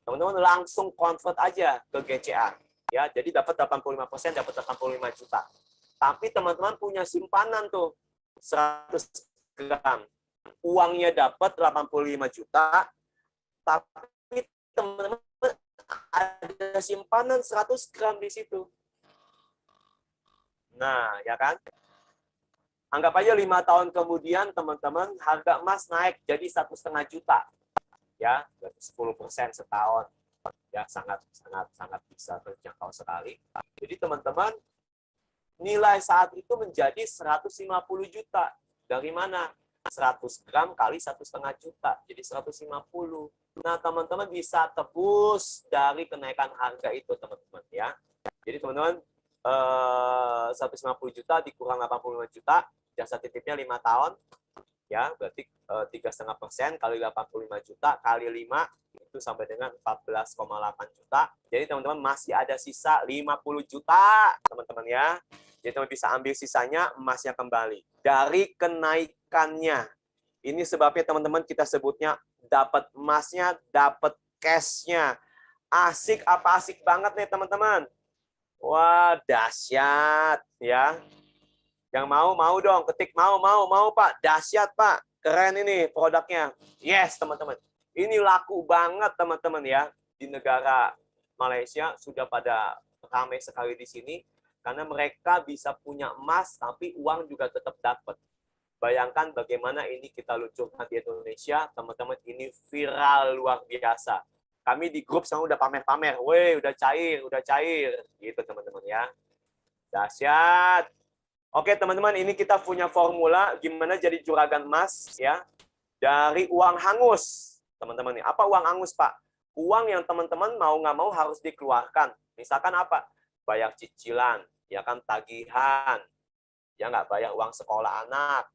Teman-teman langsung convert aja ke GCA. Ya, jadi dapat 85%, dapat 85 juta. Tapi teman-teman punya simpanan tuh 100 gram. Uangnya dapat 85 juta, tapi teman-teman ada simpanan 100 gram di situ. Nah, ya kan? Anggap aja 5 tahun kemudian teman-teman harga emas naik jadi 1,5 juta. Ya, 10% setahun. Ya, sangat bisa terjangkau sekali. Jadi teman-teman, nilai saat itu menjadi 150 juta. Dari mana? 100 gram kali 1,5 juta. Jadi 150. Nah, teman-teman bisa tebus dari kenaikan harga itu, teman-teman, ya. Jadi teman-teman 150 juta dikurang 85 juta, jasa titipnya 5 tahun, ya, berarti 3,5% kali 85 juta kali 5 itu sampai dengan 14,8 juta. Jadi teman-teman masih ada sisa 50 juta, teman-teman, ya. Jadi teman bisa ambil sisanya, emasnya kembali dari kenaikannya. Ini sebabnya teman-teman kita sebutnya dapat emasnya, dapat cashnya. Asik apa asik banget nih, teman-teman. Wah, dahsyat, ya. Yang mau dong, ketik mau Pak. Dahsyat, Pak. Keren ini produknya. Yes, teman-teman. Ini laku banget, teman-teman, ya. Di negara Malaysia sudah pada ramai sekali di sini karena mereka bisa punya emas tapi uang juga tetap dapat. Bayangkan bagaimana ini kita luncurkan di Indonesia, teman-teman, ini viral luar biasa. Kami di grup sekarang udah pamer-pamer, weh, udah cair, gitu, teman-teman, ya. Dahsyat. Oke, teman-teman, ini kita punya formula gimana jadi juragan emas, ya, dari uang hangus, teman-teman. Apa uang hangus, Pak? Uang yang teman-teman mau nggak mau harus dikeluarkan. Misalkan apa? Bayar cicilan, ya kan, tagihan, ya nggak, bayar uang sekolah anak,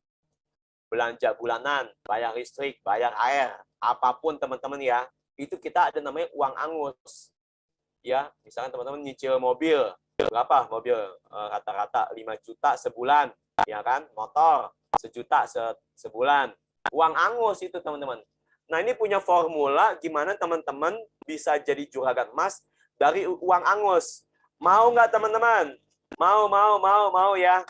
belanja bulanan, bayar listrik, bayar air, apapun, teman-teman, ya, itu kita ada namanya uang hangus. Ya, misalkan teman-teman nyicil mobil, berapa mobil? Rata-rata 5 juta sebulan, ya kan? Motor 1 juta sebulan. Uang hangus itu, teman-teman. Nah, ini punya formula gimana teman-teman bisa jadi juragan emas dari uang hangus. Mau nggak, teman-teman? Mau ya.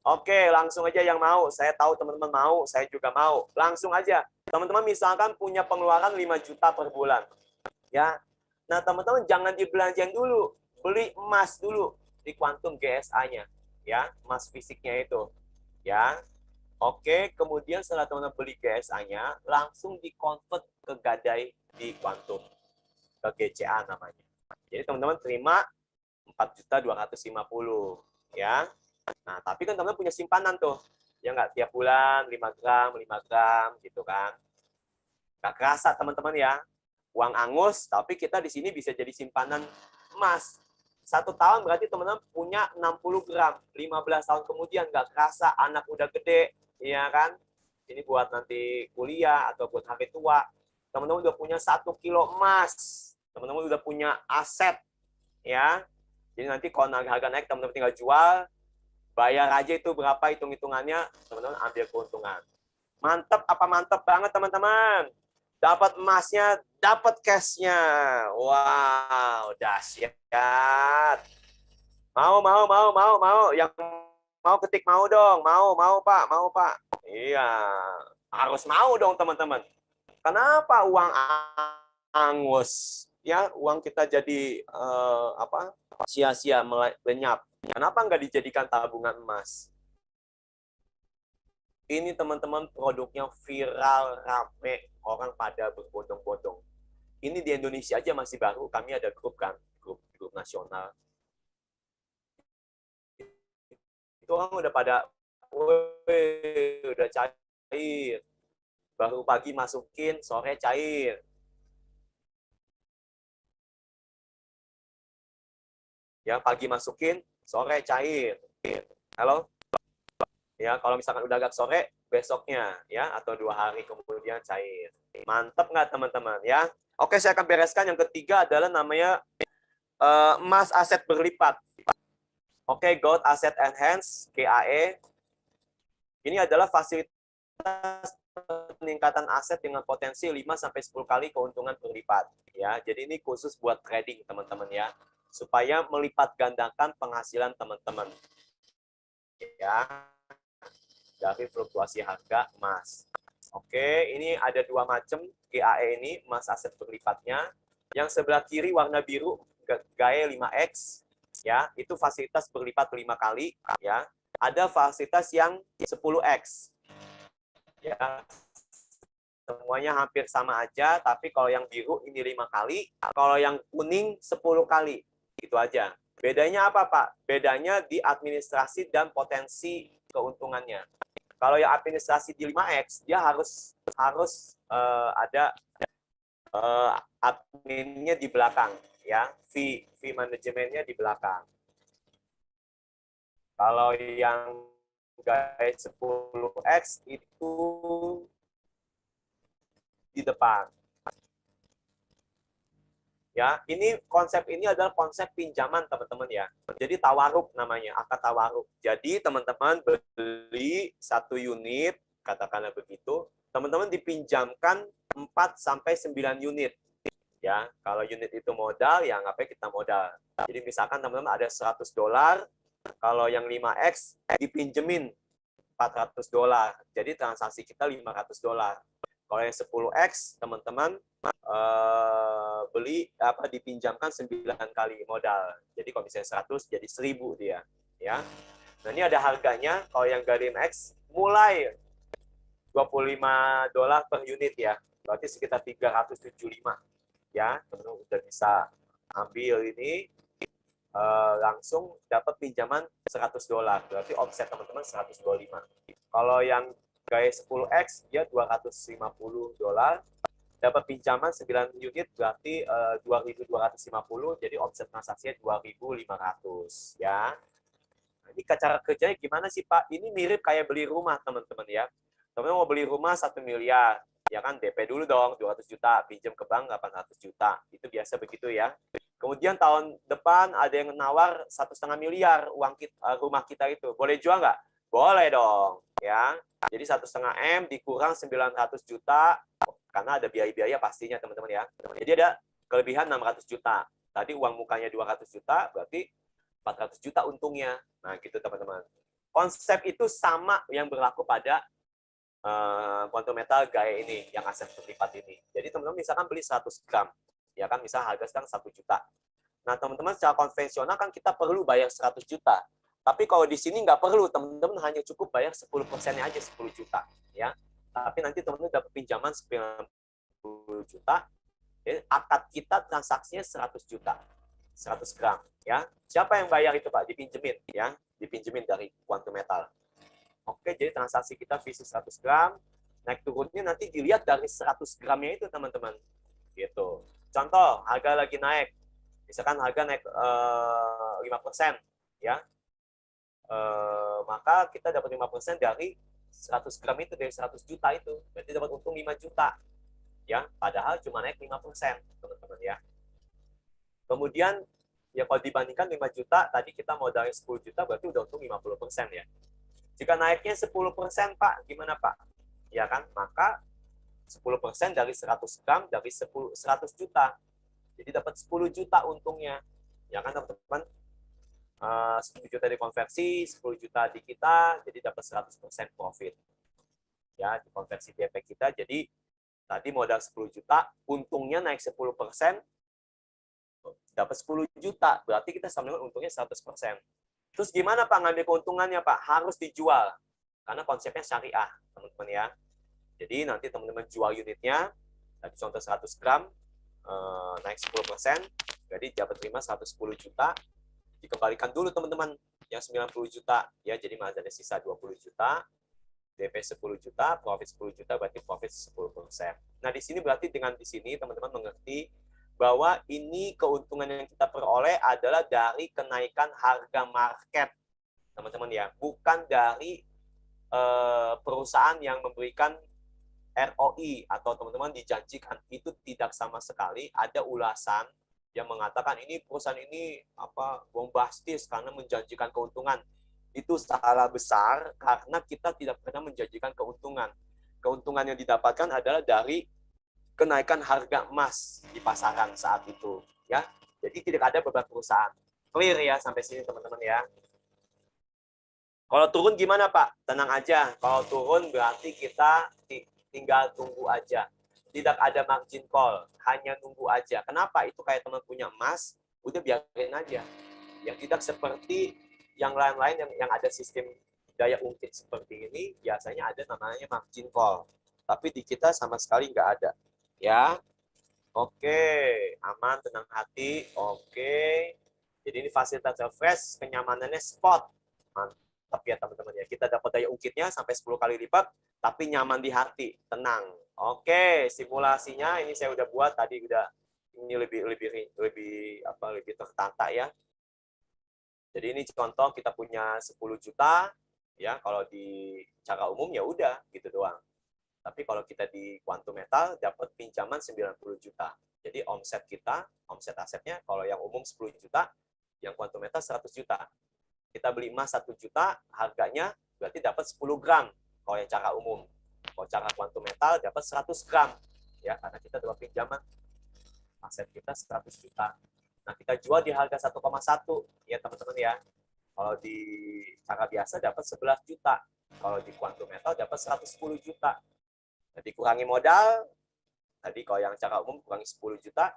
Oke, langsung aja yang mau. Saya tahu teman-teman mau, saya juga mau. Langsung aja. Teman-teman misalkan punya pengeluaran 5 juta per bulan. Ya. Nah, teman-teman jangan dibelanjain dulu. Beli emas dulu di kuantum GSA-nya. Ya, emas fisiknya itu. Ya. Oke, kemudian setelah teman-teman beli GSA-nya, langsung di-convert ke gadai di kuantum. Ke GCA namanya. Jadi teman-teman terima 4.250.000. Ya. Nah, tapi kan teman-teman punya simpanan tuh. Ya nggak, tiap bulan 5 gram, gitu kan. Nggak kerasa, teman-teman, ya. Uang angus, tapi kita di sini bisa jadi simpanan emas. 1 tahun berarti teman-teman punya 60 gram. 15 tahun kemudian nggak kerasa, anak udah gede, ya kan. Ini buat nanti kuliah atau buat hari tua. Teman-teman udah punya 1 kilo emas. Teman-teman udah punya aset, ya. Jadi nanti kalau harga naik, teman-teman tinggal jual, bayar aja itu berapa hitung-hitungannya, teman-teman ambil keuntungan. Mantap apa mantap banget, teman-teman. dapat emasnya, dapat cashnya. Wow, dahsyat. Mau. Yang mau ketik mau dong. Mau Pak, mau Pak. Iya, harus mau dong teman-teman. Kenapa uang angus? Ya, uang kita jadi apa? Sia-sia lenyap. Kenapa nggak dijadikan tabungan emas? Ini teman-teman produknya viral, rame, orang pada berbondong-bondong. Ini di Indonesia aja masih baru, kami ada grup kan, grup nasional. Itu orang udah pada, udah cair. Baru pagi masukin, sore cair. Ya, pagi masukin, sore cair. Halo? Ya, kalau misalkan udah agak sore, besoknya ya, atau 2 hari kemudian cair. Mantap nggak teman-teman ya? Oke, saya akan bereskan. Yang ketiga adalah namanya emas aset berlipat. Oke, Gold Asset Enhance, GAE. Ini adalah fasilitas peningkatan aset dengan potensi 5-10 kali keuntungan berlipat. Ya, jadi ini khusus buat trading, teman-teman ya. Supaya melipat gandakan penghasilan teman-teman. Ya, dari fluktuasi harga emas. Oke, ini ada 2 macam GAE ini, emas aset berlipatnya. Yang sebelah kiri warna biru, GAE 5X, ya, itu fasilitas berlipat 5 kali, ya. Ada fasilitas yang 10X. Ya, semuanya hampir sama aja, tapi kalau yang biru ini 5 kali, kalau yang kuning 10 kali. Gitu aja. Bedanya apa, Pak? Bedanya di administrasi dan potensi keuntungannya. Kalau yang administrasi di 5X, dia harus ada adminnya di belakang, ya, fee manajemennya di belakang. Kalau yang guys 10X itu di depan. Ya, ini konsep ini adalah konsep pinjaman teman-teman ya. Jadi tawaruk namanya, akad tawaruk. Jadi teman-teman beli 1 unit, katakanlah begitu, teman-teman dipinjamkan 4 sampai 9 unit. Ya, kalau unit itu modal, ya ngapain kita modal. Jadi misalkan teman-teman ada $100, kalau yang 5X dipinjemin $400. Jadi transaksi kita $500. Kalau yang 10X, teman-teman beli dipinjamkan 9 kali modal. Jadi kalau misalnya 100 jadi 1000 dia, ya. Nah, ini ada harganya. Kalau yang Garim X mulai $25 per unit ya. Berarti sekitar 375. Ya, teman-teman udah bisa ambil ini langsung dapat pinjaman $100. Berarti omset teman-teman 125. Kalau yang gaya 10X dia $250, dapat pinjaman 9 unit berarti 2.250, jadi omset transaksinya 2.500 ya. Nah, ini cara kerjanya gimana sih Pak? Ini mirip kayak beli rumah teman-teman ya. Teman-teman mau beli rumah 1 miliar, ya kan DP dulu dong 200 juta, pinjam ke bank 800 juta. Itu biasa begitu ya. Kemudian tahun depan ada yang nawar 1,5 miliar uang rumah kita itu. Boleh jual nggak? Boleh dong, ya. Jadi 1,5 M dikurang 900 juta, karena ada biaya-biaya pastinya teman-teman ya. Jadi ada kelebihan 600 juta. Tadi uang mukanya 200 juta, berarti 400 juta untungnya. Nah, gitu teman-teman. Konsep itu sama yang berlaku pada quantum metal gaya ini, yang aset berlipat ini. Jadi teman-teman misalkan beli 100 gram, ya kan, misal harga sekarang 1 juta. Nah, teman-teman secara konvensional kan kita perlu bayar 100 juta. Tapi kalau di sini nggak perlu, teman-teman hanya cukup bayar 10%-nya aja, 10 juta. Ya. Tapi nanti teman-teman dapat pinjaman 90 juta, ya, akad kita transaksinya 100 juta. 100 gram. Ya. Siapa yang bayar itu, Pak? Dipinjemin. Ya. Dipinjemin dari quantum metal. Oke, jadi transaksi kita visi 100 gram. Naik turunnya nanti dilihat dari 100 gramnya itu, teman-teman. Gitu. Contoh, harga lagi naik. Misalkan harga naik 5%, ya, maka kita dapat 5% dari 100 gram itu, dari 100 juta itu. Berarti dapat untung 5 juta. Ya, padahal cuma naik 5%, teman-teman ya. Kemudian, ya kalau dibandingkan 5 juta, tadi kita modalnya 10 juta, berarti udah untung 50% ya. Jika naiknya 10%, Pak, gimana Pak? Ya kan, maka 10% dari 100 gram dari 100 juta. Jadi dapat 10 juta untungnya. Ya kan teman-teman? 10 juta dikonversi, 10 juta di kita, jadi dapat 100% profit. Ya, dikonversi DP kita, jadi tadi modal 10 juta, untungnya naik 10%, dapat 10 juta. Berarti kita sama dengan untungnya 100%. Terus gimana Pak ngambil keuntungannya Pak? Harus dijual. Karena konsepnya syariah, teman-teman ya. Jadi nanti teman-teman jual unitnya, tadi contoh 100 gram, naik 10%, jadi dapat terima 110 juta, dikembalikan dulu teman-teman yang 90 juta ya, jadi masih ada sisa 20 juta, DP 10 juta, profit 10 juta, berarti profit 10%. Nah, di sini berarti dengan di sini teman-teman mengerti bahwa ini keuntungan yang kita peroleh adalah dari kenaikan harga market, teman-teman ya, bukan dari perusahaan yang memberikan ROI atau teman-teman dijanjikan. Itu tidak sama sekali. Ada ulasan yang mengatakan ini perusahaan ini bombastis karena menjanjikan keuntungan. Itu salah besar karena kita tidak pernah menjanjikan keuntungan. Keuntungan yang didapatkan adalah dari kenaikan harga emas di pasaran saat itu, ya. Jadi tidak ada beban perusahaan. Clear ya sampai sini teman-teman ya. Kalau turun gimana Pak? Tenang aja. Kalau turun berarti kita tinggal tunggu aja. Tidak ada margin call, hanya nunggu aja. Kenapa? Itu kayak teman punya emas, udah biarin aja. Yang tidak seperti yang lain-lain yang ada sistem daya ungkit seperti ini, biasanya ada namanya margin call. Tapi di kita sama sekali nggak ada. Ya, oke, aman, tenang hati, oke. Jadi ini fasilitas refresh, kenyamanannya spot. Mantap ya teman-teman ya. Kita dapat daya ungkitnya sampai 10 kali lipat, tapi nyaman di hati, tenang. Oke, simulasinya ini saya udah buat tadi, udah ini lebih tertata ya. Jadi ini contoh kita punya 10 juta ya, kalau di cara umum ya udah gitu doang. Tapi kalau kita di Quantum Metal dapat pinjaman 90 juta. Jadi omset kita, omset asetnya kalau yang umum 10 juta, yang Quantum Metal 100 juta. Kita beli emas 1 juta, harganya berarti dapat 10 gram kalau yang cara umum. Kalau cara Quantum Metal dapat 100 gram. Ya, karena kita dapat pinjaman aset kita 100 juta. Nah, kita jual di harga 1,1 ya teman-teman ya. Kalau di cara biasa dapat 11 juta. Kalau di Quantum Metal dapat 110 juta. Jadi kurangi modal, tadi kalau yang cara umum kurangi 10 juta,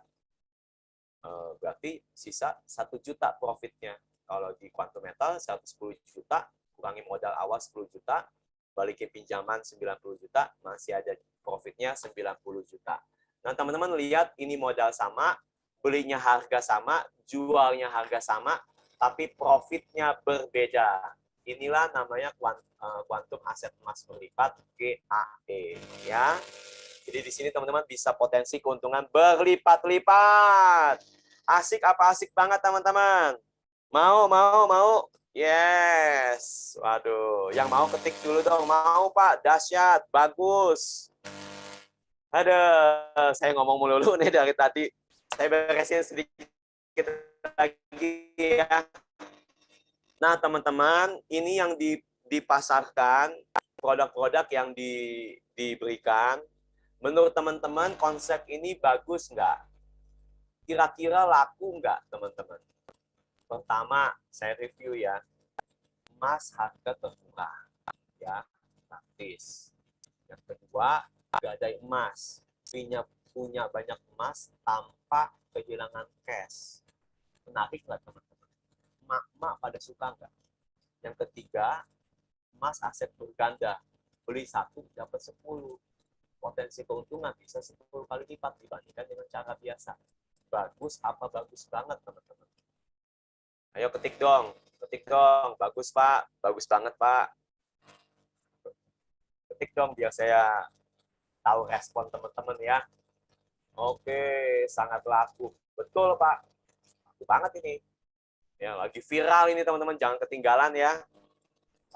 berarti sisa 1 juta profitnya. Kalau di Quantum Metal 110 juta, kurangi modal awal 10 juta, balikin pinjaman 90 juta, masih ada profitnya 90 juta. Nah, teman-teman lihat ini modal sama, belinya harga sama, jualnya harga sama, tapi profitnya berbeda. Inilah namanya Quantum Aset Emas Berlipat, GAE. Ya. Jadi di sini teman-teman bisa potensi keuntungan berlipat-lipat. Asik apa asik banget teman-teman? Mau? Yes. Waduh, yang mau ketik dulu dong. Mau Pak, dahsyat, bagus. Ada, saya ngomong mulu nih dari tadi. Saya beresin sedikit lagi ya. Nah, teman-teman, ini yang dipasarkan, produk-produk yang diberikan. Menurut teman-teman, konsep ini bagus nggak? Kira-kira laku nggak, teman-teman? Pertama, saya review ya. Emas harga termurah. Ya, praktis. Yang kedua, gadai emas. Punya banyak emas tanpa kehilangan cash. Menarik nggak, teman-teman? Mak pada suka nggak? Yang ketiga, emas aset berganda. Beli 1 dapat 10. Potensi keuntungan bisa 10 kali lipat dibandingkan dengan cara biasa. Bagus apa bagus banget, teman-teman? Ayo ketik dong. Bagus Pak, bagus banget Pak. Ketik dong biar saya tahu respon teman-teman ya. Oke, sangat laku. Betul Pak. Laku banget ini. Ya, lagi viral ini teman-teman, jangan ketinggalan ya.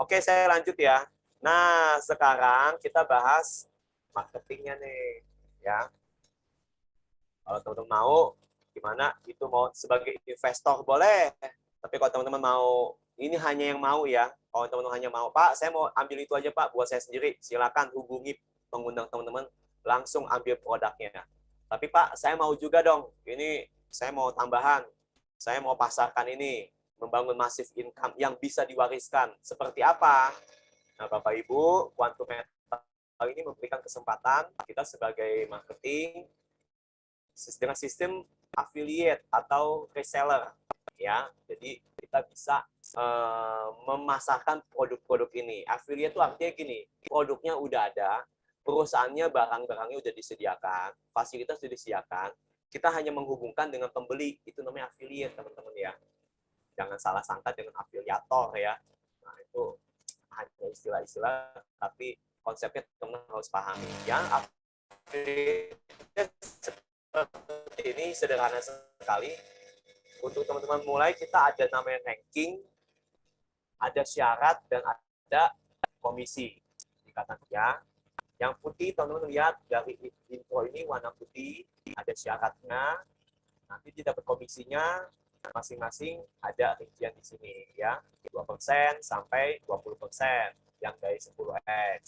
Oke, saya lanjut ya. Nah, sekarang kita bahas marketingnya nih, ya. Kalau teman-teman mau, gimana? Itu mau sebagai investor boleh. Tapi kalau teman-teman mau, ini hanya yang mau ya. Kalau teman-teman hanya mau, Pak, saya mau ambil itu aja Pak, buat saya sendiri. Silakan hubungi pengundang teman-teman. langsung ambil produknya. Tapi Pak, saya mau juga dong, ini saya mau tambahan, saya mau pasarkan ini, membangun massive income yang bisa diwariskan. Seperti apa? Nah, Bapak Ibu, Quantum Metal ini memberikan kesempatan kita sebagai marketing dengan sistem affiliate atau reseller, ya. Jadi kita bisa memasarkan produk-produk ini. Affiliate itu artinya gini, produknya udah ada, perusahaannya barang-barangnya udah disediakan, fasilitas sudah disediakan, kita hanya menghubungkan dengan pembeli, itu namanya affiliate, teman-teman ya. Jangan salah sangka dengan afiliator ya. Nah, itu hanya istilah-istilah, tapi konsepnya teman-teman harus pahami. Yang affiliate seperti ini sederhana sekali. Untuk teman-teman mulai, kita ada namanya ranking, ada syarat, dan ada komisi. Dikatakan ya. Yang putih, teman-teman lihat dari info ini warna putih, ada syaratnya, nanti didapat komisinya, masing-masing ada rincian di sini ya, 2% sampai 20%, yang dari 10x.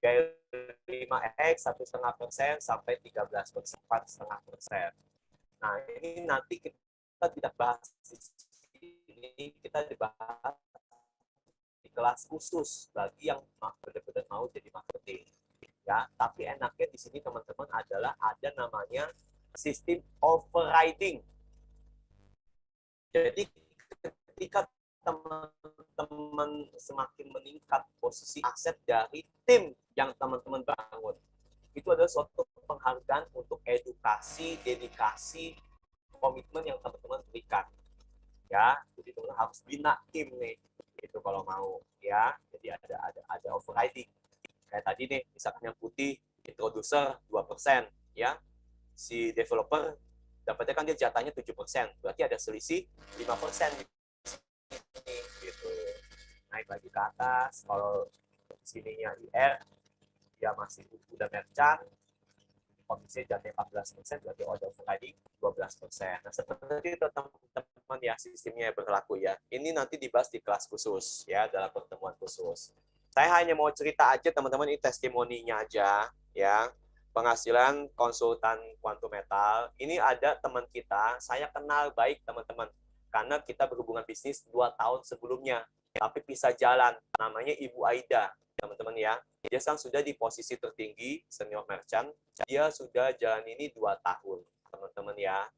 Dari 5x 1,5% sampai 13%, 4,5%. Nah, ini nanti kita tidak bahas di sini, kita dibahas di kelas khusus bagi yang benar-benar mau jadi marketing. Ya, tapi enaknya di sini teman-teman adalah ada namanya sistem overriding. Jadi ketika teman-teman semakin meningkat posisi aset dari tim yang teman-teman bangun, itu adalah suatu penghargaan untuk edukasi, dedikasi, komitmen yang teman-teman berikan. Ya, jadi teman-teman harus bina tim nih, itu kalau mau ya. Jadi ada overriding. Kayak tadi nih, misalkan yang putih, introducer 2%, ya. Si developer dapatnya kan dia jatahnya 7%, berarti ada selisih 5% gitu. Naik lagi ke atas, kalau sininya IR, dia masih udah merchant, komisi jatahnya 14%, berarti order overriding 12%. Nah, seperti itu teman-teman ya, sistemnya berlaku ya. Ini nanti dibahas di kelas khusus ya, dalam pertemuan khusus. Saya hanya mau cerita aja teman-teman, ini testimoninya aja ya. Penghasilan konsultan Quantum Metal. Ini ada teman kita, saya kenal baik teman-teman. Karena kita berhubungan bisnis 2 tahun sebelumnya. Tapi pisah jalan. Namanya Ibu Aida, teman-teman ya. Dia sekarang sudah di posisi tertinggi, senior merchant. Dia sudah jalan ini 2 tahun, teman-teman ya.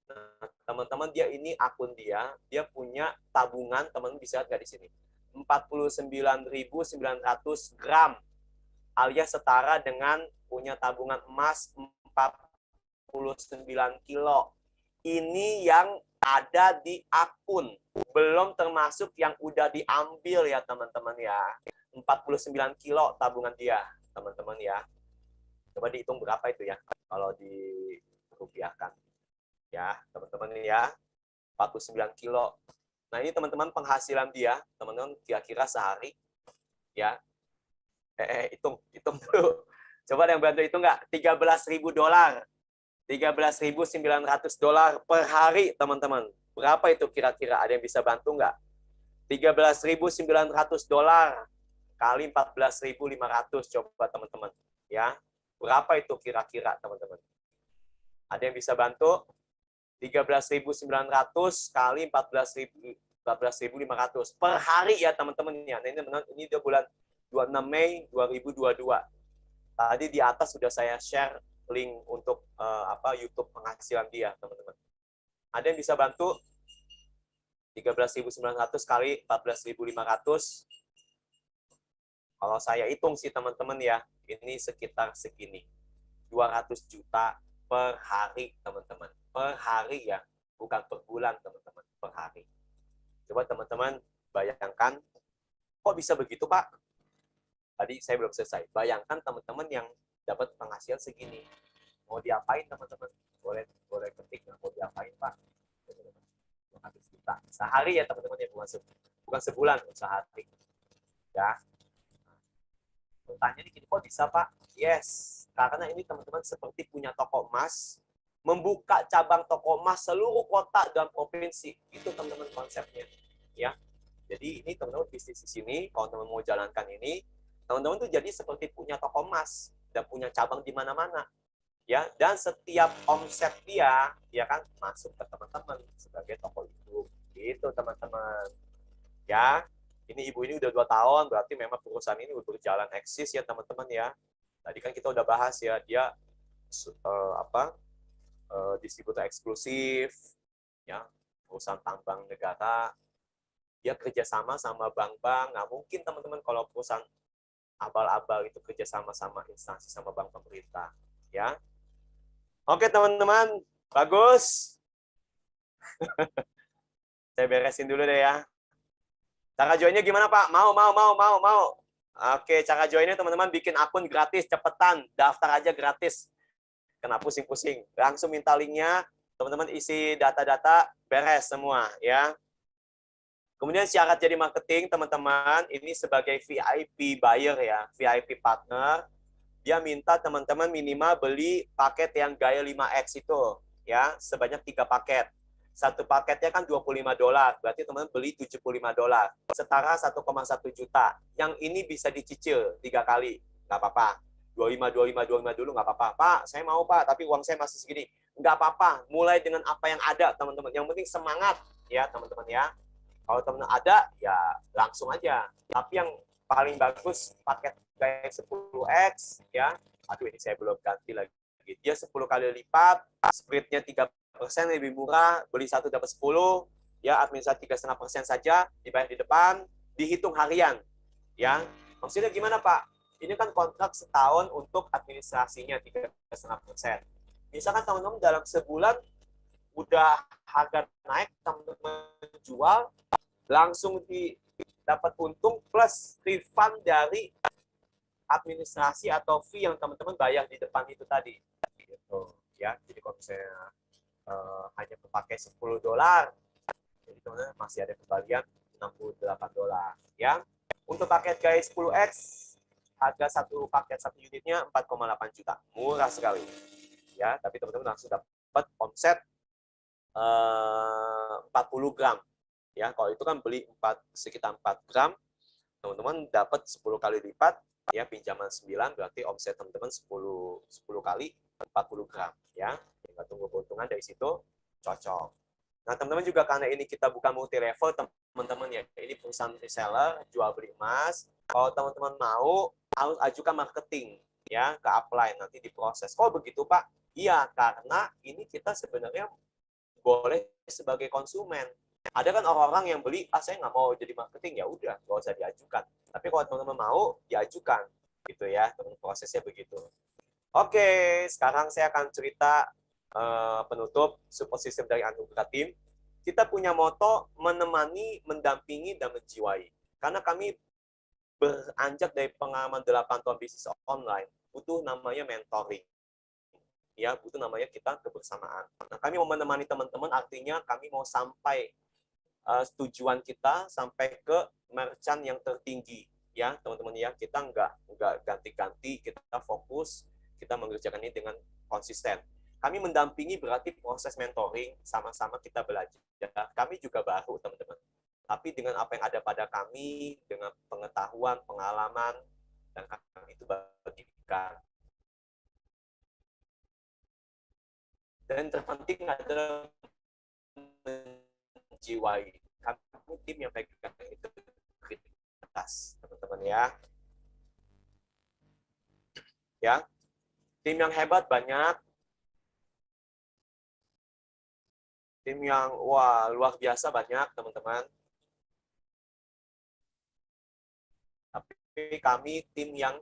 Nah, teman-teman, dia ini akun dia punya tabungan, teman-teman bisa lihat nggak di sini? 49.900 gram, alias setara dengan punya tabungan emas 49 kilo. Ini yang ada di akun, belum termasuk yang udah diambil ya teman-teman ya. 49 kilo tabungan dia, teman-teman ya. Coba dihitung berapa itu ya, kalau dirupiahkan. Ya, teman-teman ya, 49 kilo. Nah, ini teman-teman penghasilan dia, teman-teman kira-kira sehari, ya. Hitung dulu. Coba yang bantu itu nggak? $13.000. $13.900 per hari, teman-teman. Berapa itu kira-kira? Ada yang bisa bantu nggak? $13.900 kali 14.500, coba teman-teman. Ya, berapa itu kira-kira, teman-teman? Ada yang bisa bantu? 13.900 kali 14.500 per hari ya teman-teman ya. Nah, ini dia bulan 26 Mei 2022. Tadi di atas sudah saya share link untuk YouTube penghasilan dia, teman-teman. Ada yang bisa bantu? 13.900 kali 14.500. Kalau saya hitung sih teman-teman ya, ini sekitar segini. 200 juta per hari, teman-teman. Per hari ya, bukan per bulan, teman-teman. Per hari. Coba teman-teman bayangkan, kok bisa begitu, Pak? Tadi saya belum selesai. Bayangkan teman-teman yang dapat penghasilan segini. Mau diapain, teman-teman? Boleh ketik, mau diapain, Pak? 200 juta. Sehari ya, teman-teman, ya, bukan sebulan, sehari. Ya. Pertanyaannya gini, kok bisa, Pak? Yes, karena ini teman-teman seperti punya toko emas, membuka cabang toko emas seluruh kota dan provinsi. Itu teman-teman konsepnya, ya. Jadi ini teman-teman bisnis di sini, kalau teman-teman mau jalankan ini, teman-teman tuh jadi seperti punya toko emas. dan punya cabang di mana-mana. Ya, dan setiap omset dia kan masuk ke teman-teman sebagai toko ibu. Gitu teman-teman. Ya, ini ibu ini udah 2 tahun, berarti memang perusahaan ini udah berjalan eksis ya teman-teman ya. Tadi kan kita udah bahas ya, dia distributor eksklusif, ya, perusahaan tambang negara, dia kerjasama sama bank-bank. Nggak mungkin teman-teman kalau perusahaan abal-abal itu kerjasama sama instansi sama bank pemerintah, ya. Oke teman-teman, bagus. Saya beresin dulu deh ya. Cara joinnya gimana Pak? Mau. Oke, cara joinnya teman-teman bikin akun gratis, cepetan, daftar aja gratis. Kena pusing-pusing. Langsung minta linknya, teman-teman isi data-data, beres semua ya. Kemudian syarat jadi marketing, teman-teman, ini sebagai VIP buyer ya, VIP partner, dia minta teman-teman minimal beli paket yang gaya 5X itu ya, sebanyak 3 paket. Satu paketnya kan $25, berarti teman-teman beli $75, setara 1,1 juta. Yang ini bisa dicicil 3 kali, nggak apa-apa. 25 dulu nggak apa-apa. Pak, saya mau Pak, tapi uang saya masih segini. Nggak apa-apa, mulai dengan apa yang ada teman-teman. Yang penting semangat ya teman-teman ya. Kalau teman-teman ada, ya langsung aja. Tapi yang paling bagus paket kayak 10X ya. Aduh ini saya belum ganti lagi. Dia 10 kali lipat, spreadnya 3% lebih murah, beli 1 dapat 10, ya administrasi 3,5% saja, dibayar di depan, dihitung harian. Ya, maksudnya gimana Pak? Ini kan kontrak setahun untuk administrasinya 3,5%. Misalkan teman-teman dalam sebulan udah harga naik, teman-teman jual, langsung dapat untung plus refund dari administrasi atau fee yang teman-teman bayar di depan itu tadi. Gitu, ya. Jadi kalau misalnya hanya memakai $10, jadi teman-teman masih ada kembalian $68 ya. Untuk paket gaya 10X, harga satu paket satu unitnya 4,8 juta. Murah sekali. Ya, tapi teman-teman langsung dapat omset 40 gram. Ya, kalau itu kan beli sekitar 4 gram, teman-teman dapat 10 kali lipat, ya pinjaman 9 berarti omset teman-teman 10 kali 40 gram ya. Tinggal tunggu keuntungan dari situ, cocok. Nah, teman-teman juga karena ini kita bukan multi level, teman-teman ya. Ini perusahaan reseller, jual beli emas. Kalau teman-teman mau, harus ajukan marketing ya ke upline, nanti diproses. Kok begitu, Pak? Iya, karena ini kita sebenarnya boleh sebagai konsumen. Ada kan orang-orang yang beli, saya nggak mau jadi marketing, ya udah, nggak usah diajukan. Tapi kalau teman-teman mau, diajukan, gitu ya, prosesnya begitu. Oke, sekarang saya akan cerita penutup support system dari Anugerah Team. Kita punya moto menemani, mendampingi, dan menjiwai. Karena kami beranjak dari pengalaman 8 tahun bisnis online, butuh namanya mentoring. Ya, butuh namanya kita kebersamaan. Nah, kami mau menemani teman-teman, artinya kami mau sampai tujuan kita sampai ke merchant yang tertinggi. Ya, teman-teman ya, kita nggak ganti-ganti, kita fokus, kita mengerjakan ini dengan konsisten. Kami mendampingi berarti proses mentoring, sama-sama kita belajar. Kami juga baru, teman-teman. Tapi dengan apa yang ada pada kami, dengan pengetahuan, pengalaman, dan kami itu bagikan. Dan terpenting adalah menjiwai. Kami tim yang pegang integritas, teman-teman ya. Ya, tim yang hebat banyak. Tim yang wah luar biasa banyak, teman-teman. Tapi kami tim yang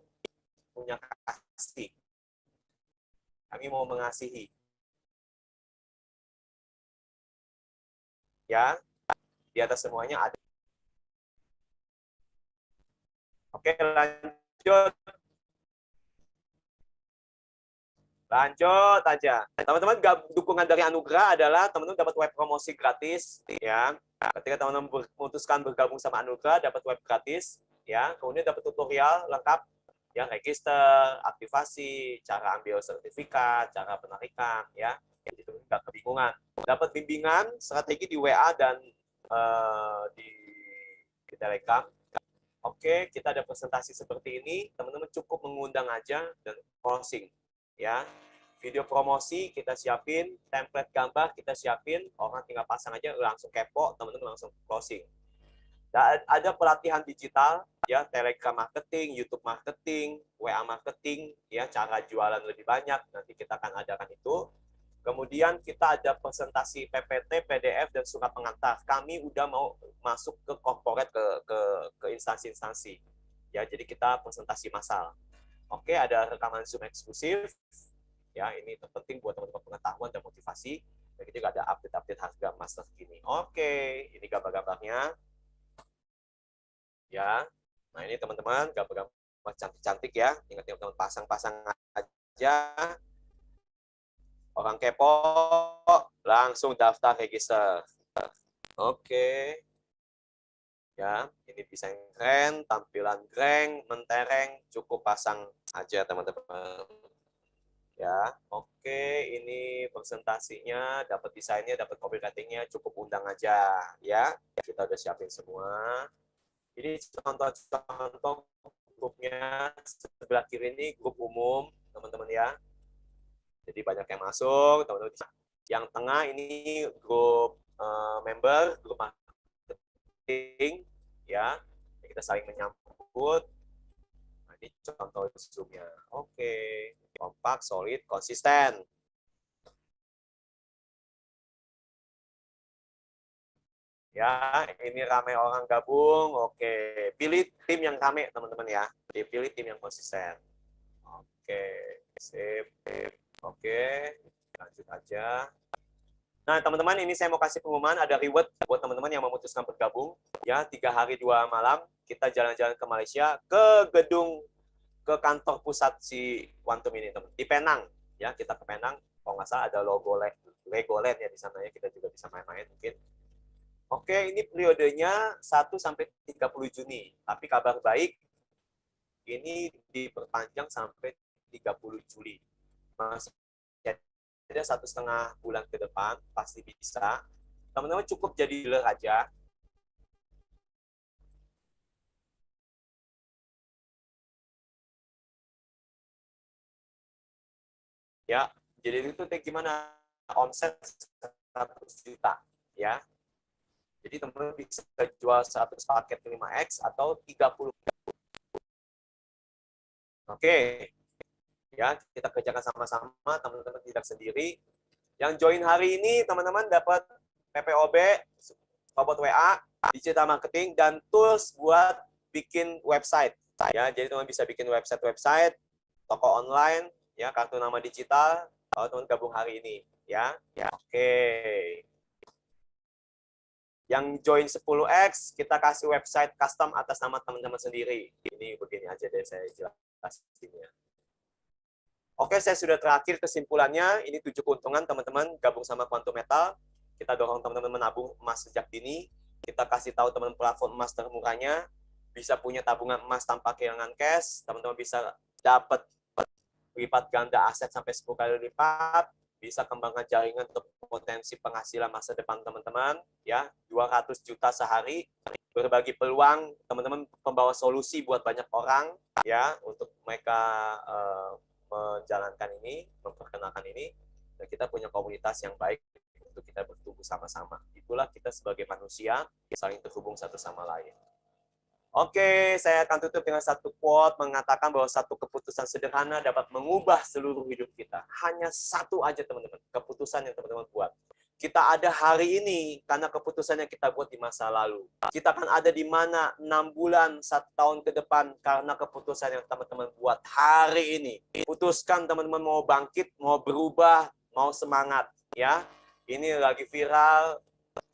punya kasih. Kami mau mengasihi. Ya, di atas semuanya ada. Oke, lanjut. Lanjut aja. Teman-teman, dukungan dari Anugerah adalah teman-teman dapat web promosi gratis, ya. Ketika teman-teman memutuskan bergabung sama Anugerah, dapat web gratis, ya. Kemudian dapat tutorial lengkap, ya, register, aktivasi, cara ambil sertifikat, cara penarikan, ya. Jadi teman-teman nggak kebingungan. Dapat bimbingan strategi di WA dan di Telegram. Oke, kita ada presentasi seperti ini. Teman-teman cukup mengundang aja dan closing. Ya, video promosi kita siapin, template gambar kita siapin, orang tinggal pasang aja langsung kepo, teman-teman langsung closing. Dan ada pelatihan digital, ya, Telegram marketing, YouTube marketing, WA marketing, ya, cara jualan lebih banyak. Nanti kita akan adakan itu. Kemudian kita ada presentasi PPT, PDF, dan surat pengantar. Kami udah mau masuk ke corporate, ke instansi-instansi. Ya, jadi kita presentasi massal. Oke, ada rekaman Zoom eksklusif. Ya, ini terpenting buat teman-teman pengetahuan dan motivasi. Dan kita juga ada update-update harga emas terkini. Oke, ini gambar-gambarnya. Ya, nah ini teman-teman gambar-gambar cantik-cantik ya. Ingat teman-teman pasang-pasang aja. Orang kepo, langsung daftar register. Oke. Ya, ini desain keren, tampilan keren, mentereng, cukup pasang aja teman-teman. Ya, oke, ini presentasinya, dapat desainnya, dapat copywritingnya, cukup undang aja ya. Kita udah siapin semua. Ini contoh-contoh grupnya, sebelah kiri ini grup umum, teman-teman ya. Jadi banyak yang masuk, teman-teman. Yang tengah ini grup member, grup marketing, ya. Kita saling menyambut. Nah, ini contoh Zoom-nya. Oke, kompak, solid, konsisten. Ya, ini ramai orang gabung. Oke, pilih tim yang ramai, teman-teman ya. Pilih tim yang konsisten. Oke, sip. Oke, lanjut aja. Nah, teman-teman, ini saya mau kasih pengumuman, ada reward buat teman-teman yang memutuskan bergabung. Ya, 3 hari 2 malam, kita jalan-jalan ke Malaysia, ke kantor pusat si Quantum ini, teman. Di Penang, ya, kita ke Penang. Kalau nggak salah ada Legoland ya di sana ya, kita juga bisa main-main mungkin. Oke, ini periodenya 1 sampai 30 Juni. Tapi kabar baik, ini diperpanjang sampai 30 Juli. Masih ada 1,5 bulan ke depan, pasti bisa. Teman-teman cukup jadi dealer aja. Ya, jadi itu gimana? Omset 100 juta. Ya, jadi teman-teman bisa jual 100 paket 5X atau 30. Oke, ya kita kerjakan sama-sama, teman-teman tidak sendiri. Yang join hari ini teman-teman dapat PPOB, robot WA, digital marketing, dan tools buat bikin website. Ya, jadi teman bisa bikin website, toko online, ya, kartu nama digital. Kalau teman gabung hari ini, ya. Oke. Yang join 10X, kita kasih website custom atas nama teman-teman sendiri. Ini begini aja deh saya jelasinnya. Oke, saya sudah terakhir kesimpulannya. Ini 7 keuntungan teman-teman gabung sama Quantum Metal. Kita dorong teman-teman menabung emas sejak dini. Kita kasih tahu teman platform emas termurahnya. Bisa punya tabungan emas tanpa kehilangan cash. Teman-teman bisa dapat lipat ganda aset sampai 10 kali lipat. Bisa kembangkan jaringan untuk potensi penghasilan masa depan teman-teman. Ya, 200 juta sehari. Berbagi peluang, teman-teman pembawa solusi buat banyak orang. Ya, untuk mereka menjalankan ini, memperkenalkan ini, dan kita punya komunitas yang baik untuk kita bertumbuh sama-sama. Itulah kita sebagai manusia, saling terhubung satu sama lain. Oke, saya akan tutup dengan satu quote mengatakan bahwa satu keputusan sederhana dapat mengubah seluruh hidup kita. Hanya satu aja teman-teman, keputusan yang teman-teman buat. Kita ada hari ini karena keputusan yang kita buat di masa lalu. Kita akan ada di mana 6 bulan, 1 tahun ke depan karena keputusan yang teman-teman buat hari ini. Putuskan teman-teman mau bangkit, mau berubah, mau semangat. Ya, ini lagi viral,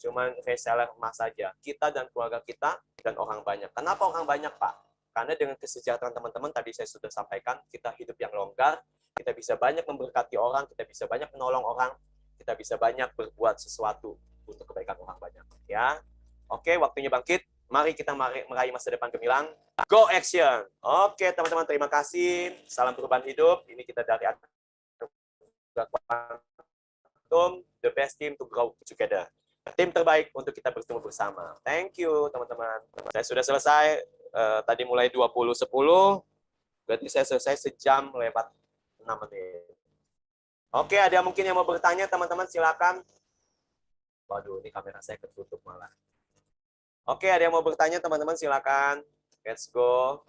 cuman reseller emas saja. Kita dan keluarga kita dan orang banyak. Kenapa orang banyak, Pak? Karena dengan kesejahteraan teman-teman, tadi saya sudah sampaikan, kita hidup yang longgar, kita bisa banyak memberkati orang, kita bisa banyak menolong orang, kita bisa banyak berbuat sesuatu untuk kebaikan orang banyak. Ya, oke, waktunya bangkit. Mari kita meraih masa depan gemilang. Go action! Oke, teman-teman, terima kasih. Salam perubahan hidup. Ini kita dari Quantum, the best team to grow together. Tim terbaik untuk kita bertemu bersama. Thank you, teman-teman. Saya sudah selesai tadi mulai 20.10, berarti saya selesai sejam lewat 6 menit. Oke, ada mungkin yang mau bertanya, teman-teman silakan. Waduh, ini kamera saya ketutup malah. Oke, ada yang mau bertanya, teman-teman silakan. Let's go.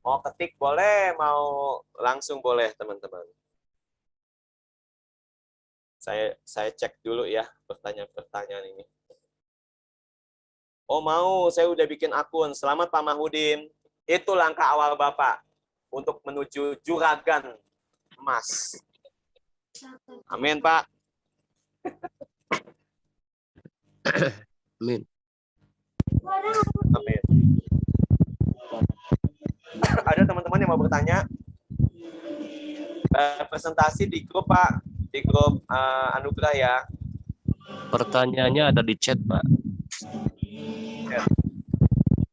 Mau ketik boleh, mau langsung boleh, teman-teman. Saya cek dulu ya pertanyaan-pertanyaan ini. Oh mau, saya udah bikin akun. Selamat Pak Mahudin. Itu langkah awal Bapak untuk menuju juragan emas. Amin Pak. Amin. Amin. Ada teman-teman yang mau bertanya? Presentasi di grup Pak, di grup Anugerah ya. Pertanyaannya ada di chat, Pak.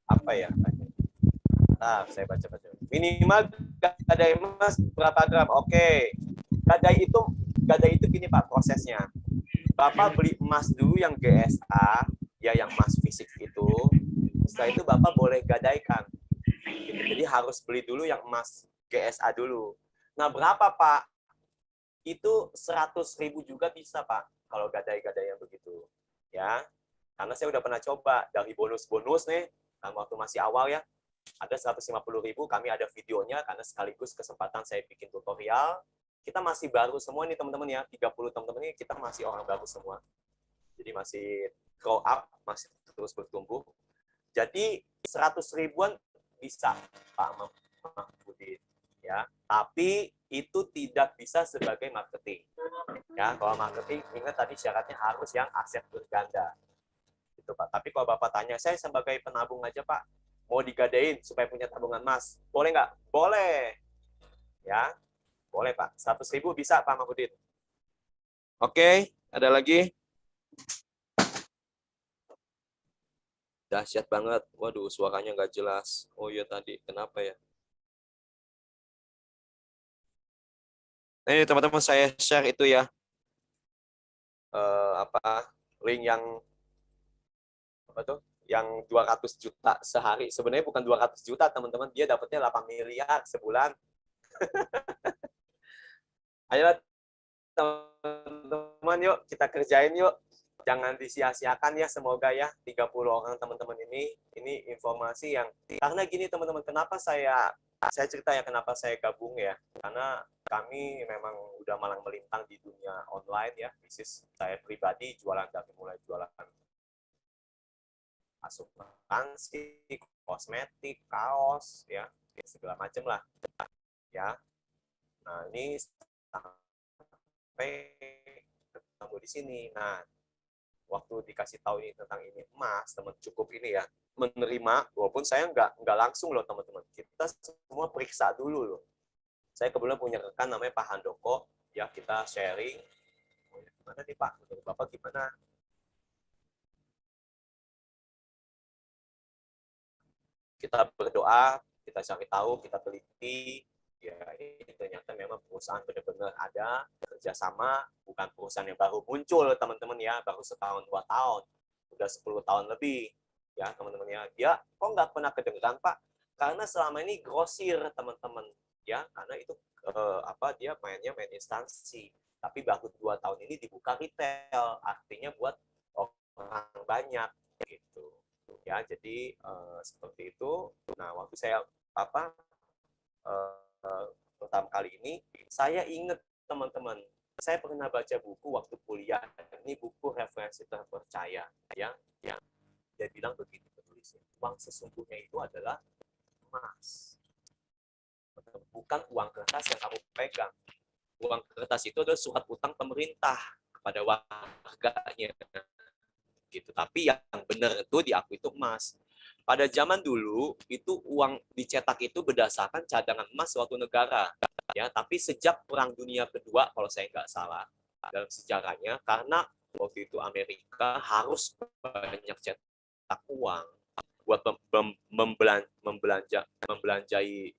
Apa ya? Nah, saya baca-baca. Minimal gadai emas berapa gram? Oke. Gadai itu gini Pak prosesnya. Bapak beli emas dulu yang GSA, ya yang emas fisik itu. Setelah itu Bapak boleh gadaikan. Jadi harus beli dulu yang emas GSA dulu. Nah, berapa Pak? Itu 100.000 juga bisa Pak kalau gadai-gadai yang begitu. Ya. Karena saya udah pernah coba dari bonus-bonus nih, waktu masih awal ya. Ada 150.000, kami ada videonya karena sekaligus kesempatan saya bikin tutorial. Kita masih baru semua nih teman-teman ya, 30 teman-teman ini kita masih orang baru semua. Jadi masih grow up, masih terus bertumbuh. Jadi 100 ribuan bisa Pak Mahmudin ya. Tapi itu tidak bisa sebagai marketing. Ya, kalau marketing ingat tadi syaratnya harus yang aset berganda. Gitu Pak. Tapi kalau Bapak tanya, saya sebagai penabung aja Pak, mau digadein supaya punya tabungan emas. Boleh nggak? Boleh. Ya, boleh Pak. 100.000 bisa Pak Mahmudin. Oke, ada lagi? Dahsyat banget. Waduh, suaranya nggak jelas. Oh iya tadi, kenapa ya? Ini teman-teman saya share itu ya. Link yang apa tuh? Yang 200 juta sehari. Sebenarnya bukan 200 juta, teman-teman. Dia dapatnya 8 miliar sebulan. Ayo teman-teman yuk, kita kerjain yuk. Jangan disia-siakan ya, semoga ya 30 orang teman-teman ini informasi yang karena gini teman-teman, kenapa saya cerita ya kenapa saya gabung ya. Karena kami memang udah malang melintang di dunia online ya. Bisnis saya pribadi jualan dari mulai jualan asuransi, kosmetik, kaos ya, segala macam lah. Ya. Nah, ini sampai ketemu di sini. Nah, waktu dikasih tahu ini tentang ini emas, teman cukup ini ya menerima, walaupun saya nggak langsung loh teman-teman, kita semua periksa dulu loh. Saya kebetulan punya rekan namanya Pak Handoko, ya kita sharing. Gimana nih Pak, menurut Bapak gimana? Kita berdoa, kita cari tahu, kita teliti, ya ini ternyata memang perusahaan benar-benar ada kerjasama, bukan perusahaan yang baru muncul teman-teman ya, baru setahun 2 tahun, udah 10 tahun lebih ya teman-teman ya. Dia kok nggak pernah kedengeran Pak? Karena selama ini grosir teman-teman ya, karena itu dia mainnya main instansi, tapi baru 2 tahun ini dibuka retail, artinya buat orang banyak gitu ya. Jadi seperti itu. Nah waktu saya pertama kali ini saya ingat teman-teman, saya pernah baca buku waktu kuliah, ini buku referensi terpercaya ya, dia bilang begitu penulisnya, uang sesungguhnya itu adalah emas, bukan uang kertas yang kamu pegang. Uang kertas itu adalah surat utang pemerintah kepada warganya gitu. Tapi yang benar itu diakui itu emas. Pada zaman dulu itu uang dicetak itu berdasarkan cadangan emas suatu negara ya. Tapi sejak Perang Dunia Kedua kalau saya nggak salah dalam sejarahnya, karena waktu itu Amerika harus banyak cetak uang buat membelanjai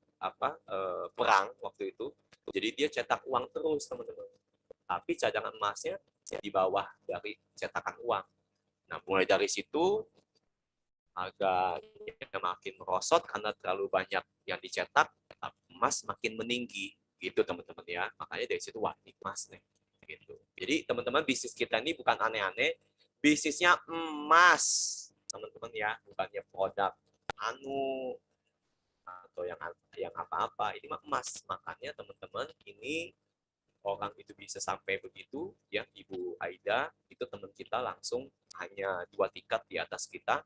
perang waktu itu. Jadi dia cetak uang terus teman-teman. Tapi cadangan emasnya di bawah dari cetakan uang. Nah, mulai dari situ harganya makin merosot karena terlalu banyak yang dicetak, emas makin meninggi gitu teman-teman ya. Makanya dari situ wah ini emas nih gitu. Jadi teman-teman bisnis kita ini bukan aneh-aneh, bisnisnya emas teman-teman ya, bukannya produk anu atau yang apa-apa, ini mah emas. Makanya teman-teman ini orang itu bisa sampai begitu ya, Ibu Aida itu teman kita langsung hanya 2 tingkat di atas kita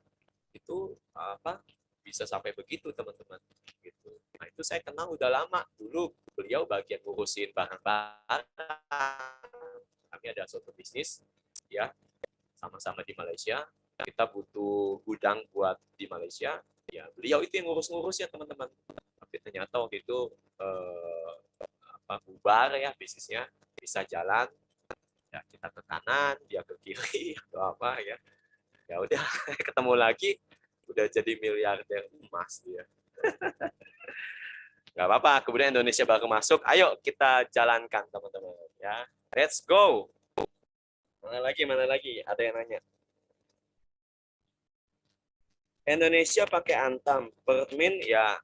itu apa bisa sampai begitu teman-teman gitu. Nah itu saya kenal udah lama, dulu beliau bagian ngurusin barang-barang, kami ada suatu bisnis ya sama-sama di Malaysia, kita butuh gudang buat di Malaysia ya, beliau itu yang ngurus-ngurus ya teman-teman. Tapi ternyata waktu itu bubar ya bisnisnya, bisa jalan ya kita ke kanan dia ke kiri atau apa ya, ya udah ketemu lagi udah jadi miliarder emas dia. Nggak apa-apa, kemudian Indonesia baru masuk, ayo kita jalankan teman-teman ya, let's go. Mana lagi ada yang nanya. Indonesia pakai Antam, Permin ya,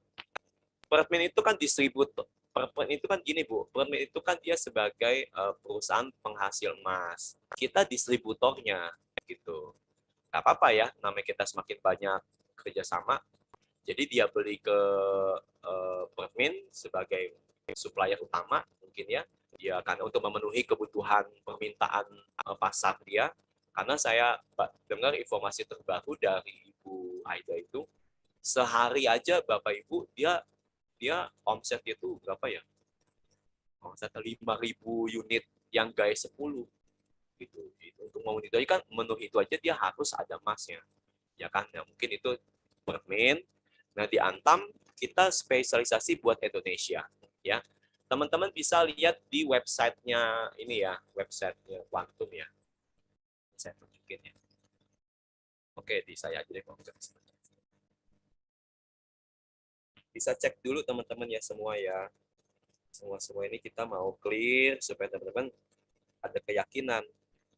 Permin itu kan distributor. Permin itu kan gini Bu, Permin itu kan dia sebagai perusahaan penghasil emas. Kita distributornya gitu. Gak apa-apa ya, namanya kita semakin banyak kerjasama. Jadi dia beli ke Permin sebagai supplier utama mungkin ya. Dia kan untuk memenuhi kebutuhan permintaan pasar dia. Karena saya dengar informasi terbaru dari Ibu Aida itu, sehari aja Bapak Ibu dia omset itu berapa ya? Omset 5.000 unit yang gaya 10 gitu. Untuk memenuhi kan memenuhi itu aja dia harus ada emasnya. Ya kan? Nah, mungkin itu Permin. Nah, di Antam kita spesialisasi buat Indonesia ya. Teman-teman bisa lihat di websitenya ini ya, websitenya Quantum ya. Saya tunjukin ya. Oke, di saya aja deh kalau nggak bisa. Bisa cek dulu teman-teman ya semua ya. Semua ini kita mau clear supaya teman-teman ada keyakinan.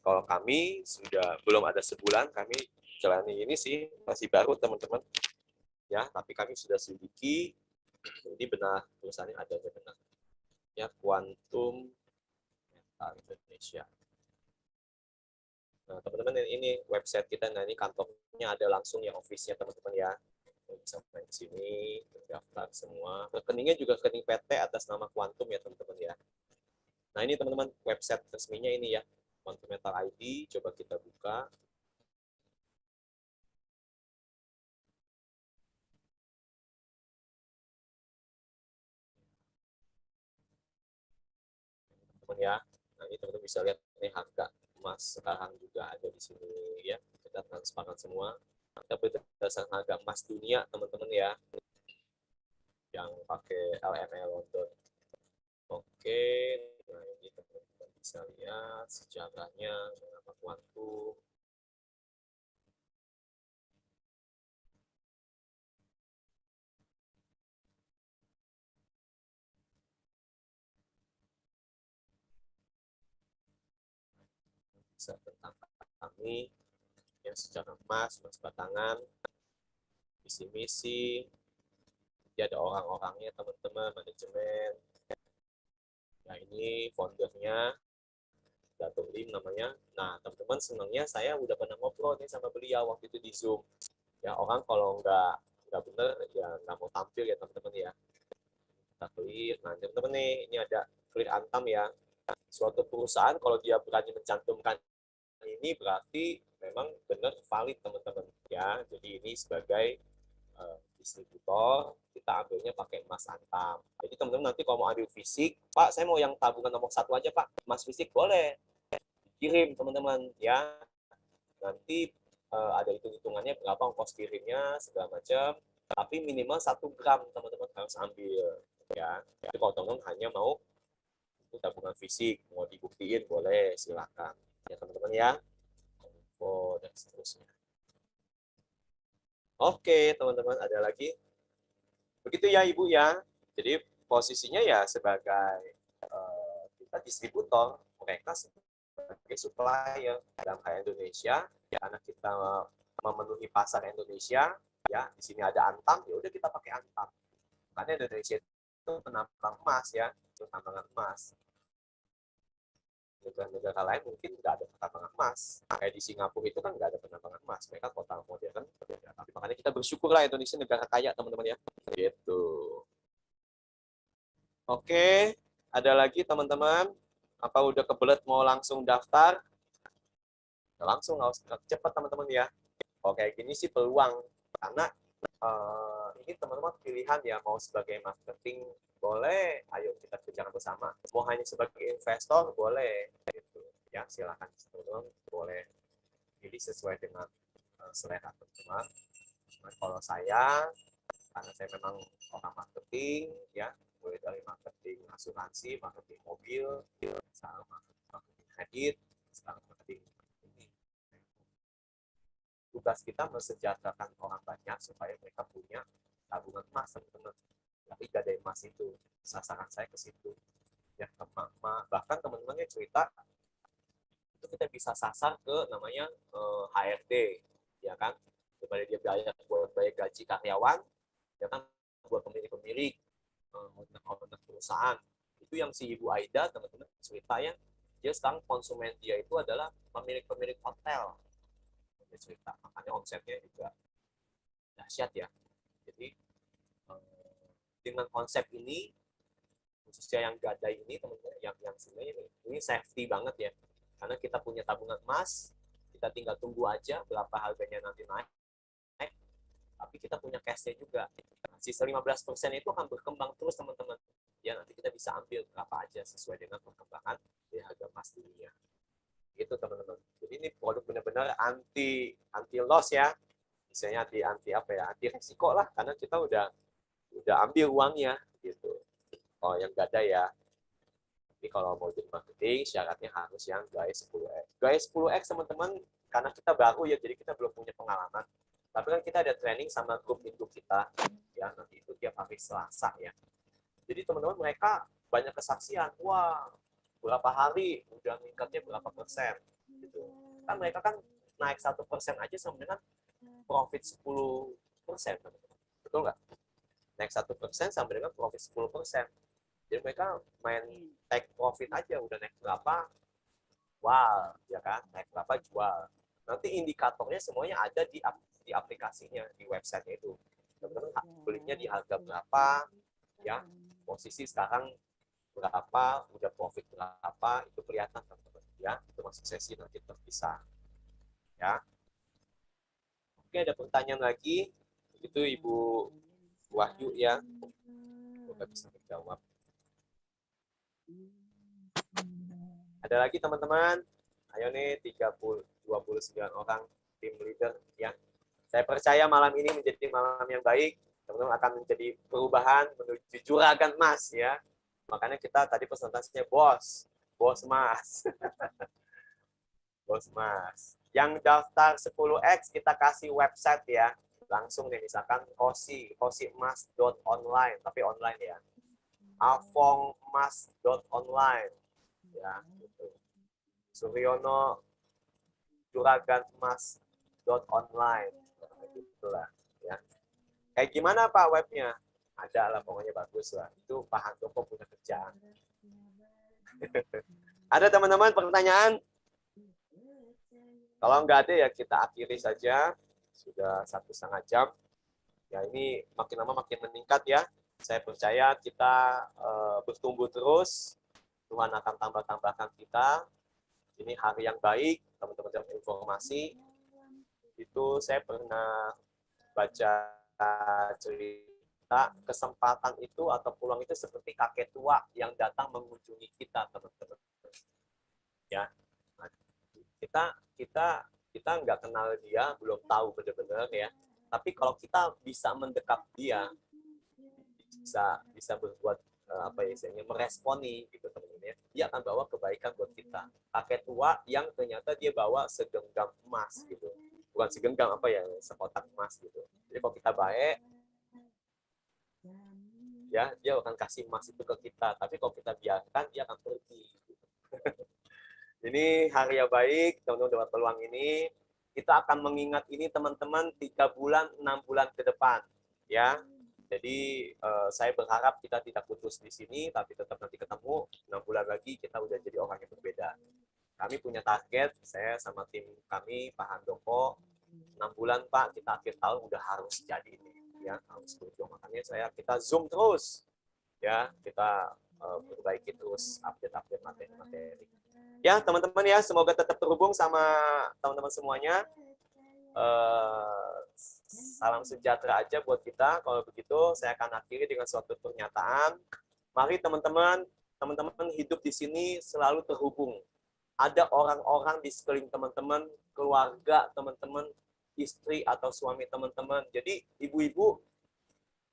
Kalau kami sudah belum ada sebulan, kami jalani ini sih masih baru teman-teman. Ya, tapi kami sudah selidiki ini benar perusahaannya adanya benar. Ya, Quantum Mental Indonesia. Nah, teman-teman ini website kita, nah ini kantornya ada langsung yang office-nya teman-teman ya. Bisa main di sini, terdaftar semua. Rekeningnya juga rekening PT atas nama Quantum ya teman-teman ya. Nah ini teman-teman website resminya ini ya, Quantum Mental ID, coba kita buka. Teman-teman ya. Nah ini teman-teman bisa lihat nih harga emas sekarang juga ada di sini ya. Kita transparan semua. Kita berdasarkan harga emas dunia teman-teman ya, yang pakai LME London. Oke, nah ini teman-teman bisa lihat sejarahnya mengapa Quantum. Bisa tentang kami yang secara emas batangan, misi-misi, jadi ada orang-orangnya teman-teman, manajemen. Nah ini foundernya, Datuk Lim namanya. Nah teman-teman senangnya saya udah pernah ngobrol nih sama beliau waktu itu di Zoom. Ya orang kalau nggak bener ya nggak mau tampil ya teman-teman ya. Kita clear. Nah teman-teman nih ini ada clear Antam ya. Suatu perusahaan kalau dia berani mencantumkan ini berarti memang benar valid teman-teman ya. Jadi ini sebagai distributor, kita ambilnya pakai emas Antam. Jadi teman-teman nanti kalau mau ambil fisik, Pak saya mau yang tabungan nomor 1 aja Pak, emas fisik boleh, kirim teman-teman ya. Nanti ada hitung-hitungannya berapa ongkos kirimnya segala macam. Tapi minimal 1 gram teman-teman harus ambil ya. Jadi kalau teman-teman hanya mau tabungan fisik, mau dibuktiin boleh silakan ya teman-teman ya. Info dan seterusnya. Oke teman-teman, ada lagi? Begitu ya Ibu ya. Jadi posisinya ya sebagai kita distributor, mereka sebagai supplier dalam hal Indonesia, karena kita memenuhi pasar Indonesia, ya di sini ada Antam, ya udah kita pakai Antam. Karena Indonesia itu penambang emas ya, penambangan emas. Negara-negara lain mungkin nggak ada penambangan emas. Kayak di Singapura itu kan nggak ada penambangan emas, mereka kota modern. Tapi makanya kita bersyukur lah Indonesia negara kaya teman-teman ya. Gitu. Oke, ada lagi teman-teman? Apa udah kebelet mau langsung daftar? Langsung nggak usah cepat teman-teman ya. Kalau kayak gini sih peluang, karena ini teman-teman pilihan ya, mau sebagai marketing boleh, ayo kita kerjakan bersama. Mau hanya sebagai investor boleh, gitu. Ya silakan teman-teman boleh pilih sesuai dengan selera teman-teman. Nah, kalau saya, karena saya memang orang marketing, ya mulai dari marketing asuransi, marketing mobil, sekarang marketing kredit, sekarang marketing ini. Tugas kita mensejahterakan orang banyak supaya mereka punya tabungan emas, teman-teman. Tapi gadai emas itu, sasaran saya ke situ. Ya, bahkan teman-temannya cerita, itu kita bisa sasar ke namanya HRD, ya kan? Daripada dia bayar buat bayar gaji karyawan, ya kan, buat pemilik-pemilik, owner perusahaan. Itu yang si Ibu Aida, teman-teman cerita ya, dia sekarang konsumen dia itu adalah pemilik-pemilik hotel. Dia cerita, makanya omsetnya juga dahsyat ya. Jadi dengan konsep ini, khususnya yang gadai ini teman-teman, yang sebenarnya ini safety banget ya, karena kita punya tabungan emas, kita tinggal tunggu aja berapa harganya nanti naik, tapi kita punya cash-nya juga. Sisa 15% itu akan berkembang terus teman-teman. Ya nanti kita bisa ambil berapa aja sesuai dengan perkembangan di harga emas dunia. Gitu teman-teman. Jadi ini produk benar-benar anti loss ya. Misalnya anti apa ya? Anti resiko lah, karena kita udah ambil uangnya gitu. Oh yang gak ada ya. Tapi kalau mau jadi marketing syaratnya harus yang guys 10x. Guys 10x teman-teman, karena kita baru ya, jadi kita belum punya pengalaman. Tapi kan kita ada training sama grup induk kita, ya nanti itu tiap hari Selasa ya. Jadi teman-teman mereka banyak kesaksian, wah berapa hari udah meningkatnya berapa persen, gitu. Kan mereka kan naik 1% aja sama dengan profit 10%, teman-teman. Betul nggak? Naik 1% sama dengan profit 10%. Jadi mereka main take profit aja, udah naik berapa, wow, ya kan, naik berapa jual. Nanti indikatornya semuanya ada di aplikasinya, di website itu. Teman-teman belinya di harga berapa, ya, posisi sekarang berapa, udah profit berapa, itu kelihatan teman-teman ya. Itu masuk sesi nanti terpisah. Ya. Oke, ada pertanyaan lagi. Itu Ibu Wahyu ya. Semoga bisa menjawab. Ada lagi teman-teman. Ayo nih 29 orang tim leader ya. Saya percaya malam ini menjadi malam yang baik. Teman-teman akan menjadi perubahan menuju juragan emas ya. Makanya kita tadi presentasinya bos emas. Bos emas. Yang daftar 10x kita kasih website ya. Langsung nih misalkan kosiemas.online, tapi online ya. avongmas.online ya gitu. Suryono juraganmas.online gitulah ya. Kayak gimana Pak webnya? Ada lah pokoknya bagus lah. Itu Pak Handoko punya kerjaan. Ada teman-teman pertanyaan? Kalau nggak ada ya kita akhiri saja. Sudah 1,5 jam. Ya ini makin lama makin meningkat ya. Saya percaya kita bertumbuh terus. Tuhan akan tambah-tambahkan kita. Ini hari yang baik, teman-teman dapat informasi. Itu saya pernah baca cerita, kesempatan itu atau peluang itu seperti kakek tua yang datang mengunjungi kita, teman-teman. Ya, kita nggak kenal dia, belum tahu benar-benar ya. Tapi kalau kita bisa mendekat dia, bisa berbuat apa ya istilahnya, meresponi gitu teman-teman ya, dia akan bawa kebaikan buat kita. Kakek tua yang ternyata dia bawa segenggam emas gitu, bukan segenggam apa ya, sekotak emas gitu. Jadi kalau kita baik ya, dia akan kasih emas itu ke kita, tapi kalau kita biarkan dia akan pergi gitu. Ini hari yang baik, teman-teman dapat peluang ini. kita akan mengingat ini teman-teman 3 bulan, 6 bulan ke depan, ya. Jadi saya berharap kita tidak putus di sini, tapi tetap nanti ketemu 6 bulan lagi kita udah jadi orang yang berbeda. Kami punya target, saya sama tim kami, Pak Handoko, 6 bulan Pak, kita akhir tahun udah harus jadi ini, ya harus berjuang. Makanya kita zoom terus, ya kita perbaiki terus update materi-materi. Ya teman-teman ya, semoga tetap terhubung sama teman-teman semuanya. Salam sejahtera aja buat kita. Kalau begitu, saya akan akhiri dengan suatu pernyataan. Mari teman-teman hidup di sini selalu terhubung. Ada orang-orang di sekeliling teman-teman, keluarga teman-teman, istri atau suami teman-teman. Jadi ibu-ibu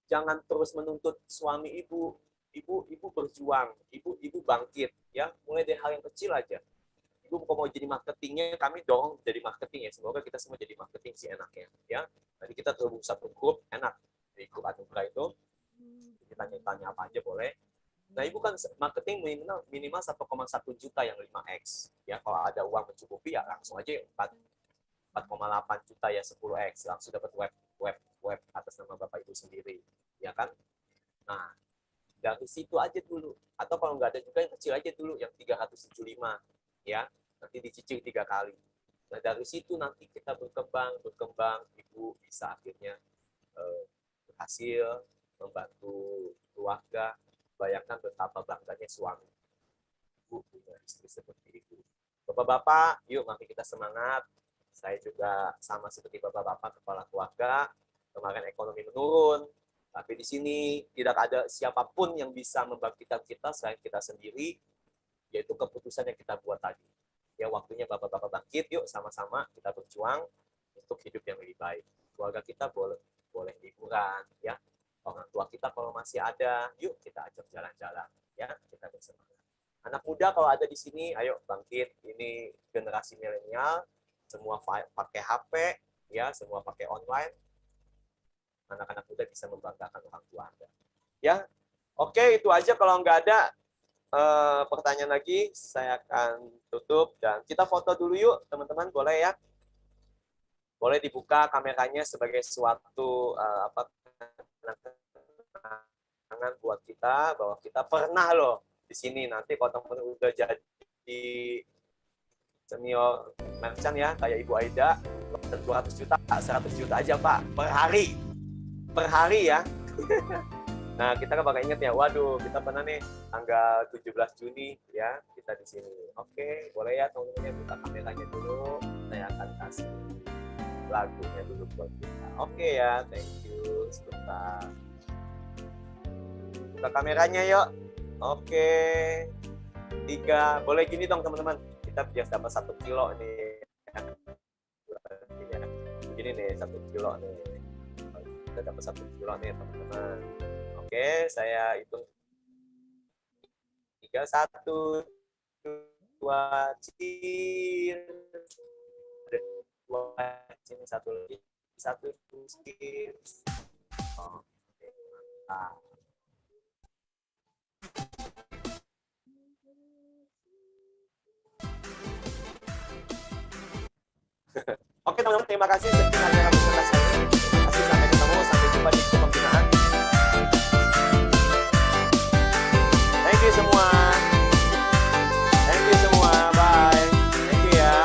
jangan terus menuntut suami ibu. Ibu berjuang, ibu bangkit, ya mulai dari hal yang kecil aja. Ibu mau jadi marketingnya, kami dorong jadi marketing ya. Semoga kita semua jadi marketing sih enaknya, ya. Nanti kita terhubung satu grup, enak di grup Anugerah itu. Kita tanya apa aja boleh. Nah ibu kan marketing minimal 1,1 juta yang 5x, ya. Kalau ada uang mencukupi ya langsung aja 4,8 juta ya 10x, langsung dapat web atas nama bapak ibu sendiri, ya kan. Nah dari situ aja dulu, atau kalau nggak ada juga yang kecil aja dulu, yang 375, ya nanti dicicil 3 kali. Nah dari situ nanti kita berkembang, ibu bisa akhirnya berhasil membantu keluarga. Bayangkan betapa bangganya suami ibu punya istri seperti itu. Bapak-bapak, yuk mari kita semangat. Saya juga sama seperti bapak-bapak kepala keluarga. Kemarin ekonomi menurun, tapi di sini tidak ada siapapun yang bisa membangkitkan kita selain kita sendiri, yaitu keputusan yang kita buat tadi. Ya waktunya bapak-bapak bangkit, yuk sama-sama kita berjuang untuk hidup yang lebih baik. Keluarga kita boleh liburan, ya. Orang tua kita kalau masih ada, yuk kita ajak jalan-jalan, ya kita bersemangat. Anak muda kalau ada di sini, ayo bangkit. Ini generasi milenial, semua pakai HP, ya semua pakai online. Anak-anak muda bisa membanggakan orang tua Anda. Ya, oke itu aja. Kalau nggak ada pertanyaan lagi, saya akan tutup dan kita foto dulu yuk, teman-teman, boleh ya? Boleh dibuka kameranya sebagai suatu kenangan buat kita bahwa kita pernah loh di sini. Nanti kalau teman-teman udah jadi senior merchant ya, kayak Ibu Aida, 200 juta, 100 juta aja Pak per hari ya. Nah kita kan bakal inget ya, waduh kita pernah nih tanggal 17 Juni ya kita di sini. Oke, boleh ya teman-teman buka kameranya dulu, saya akan kasih lagunya dulu buat kita. Oke ya, thank you. Sebentar, buka kameranya yuk. Oke, 3, boleh gini dong teman-teman, kita biar dapat 1 kilo nih. Begini nih 1 kilo nih. Kita dapat 1 kilo nih teman-teman. Oke, saya hitung 3, 1, 2, cheers. 2, sini 1 lagi, 1, cheers. Oke, mantap. Oke teman-teman, terima kasih sudah menonton presentasi ini. Terima kasih, sampai ketemu, sampai jumpa di pembinaan. Thank you semua. Thank you semua. Bye. Thank you ya.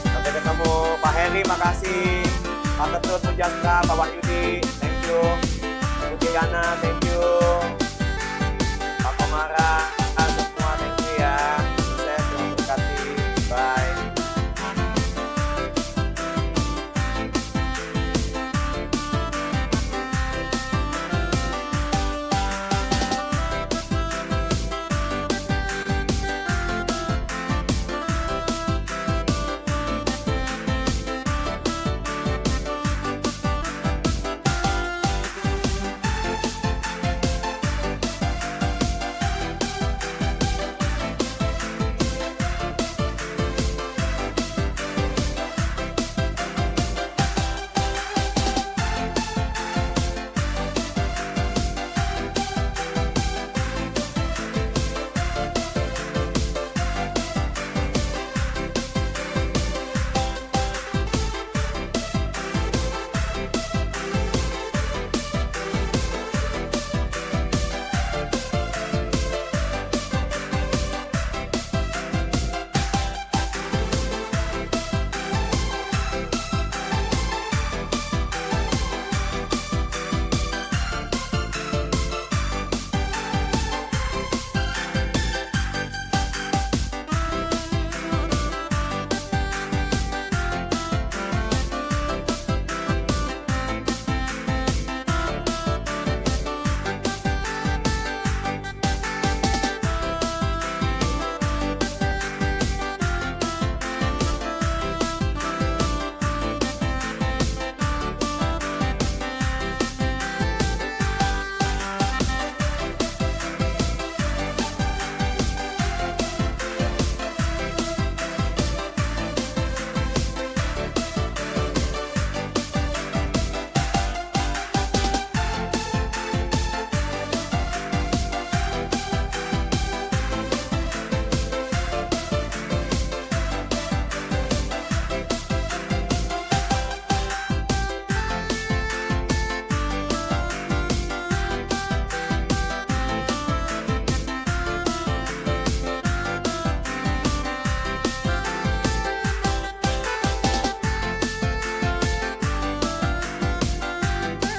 Sampai ketemu. Pak Heri, makasih. Pak Ketut Mujaska, Pak Wahyudi, thank you. Bu Diana, thank you.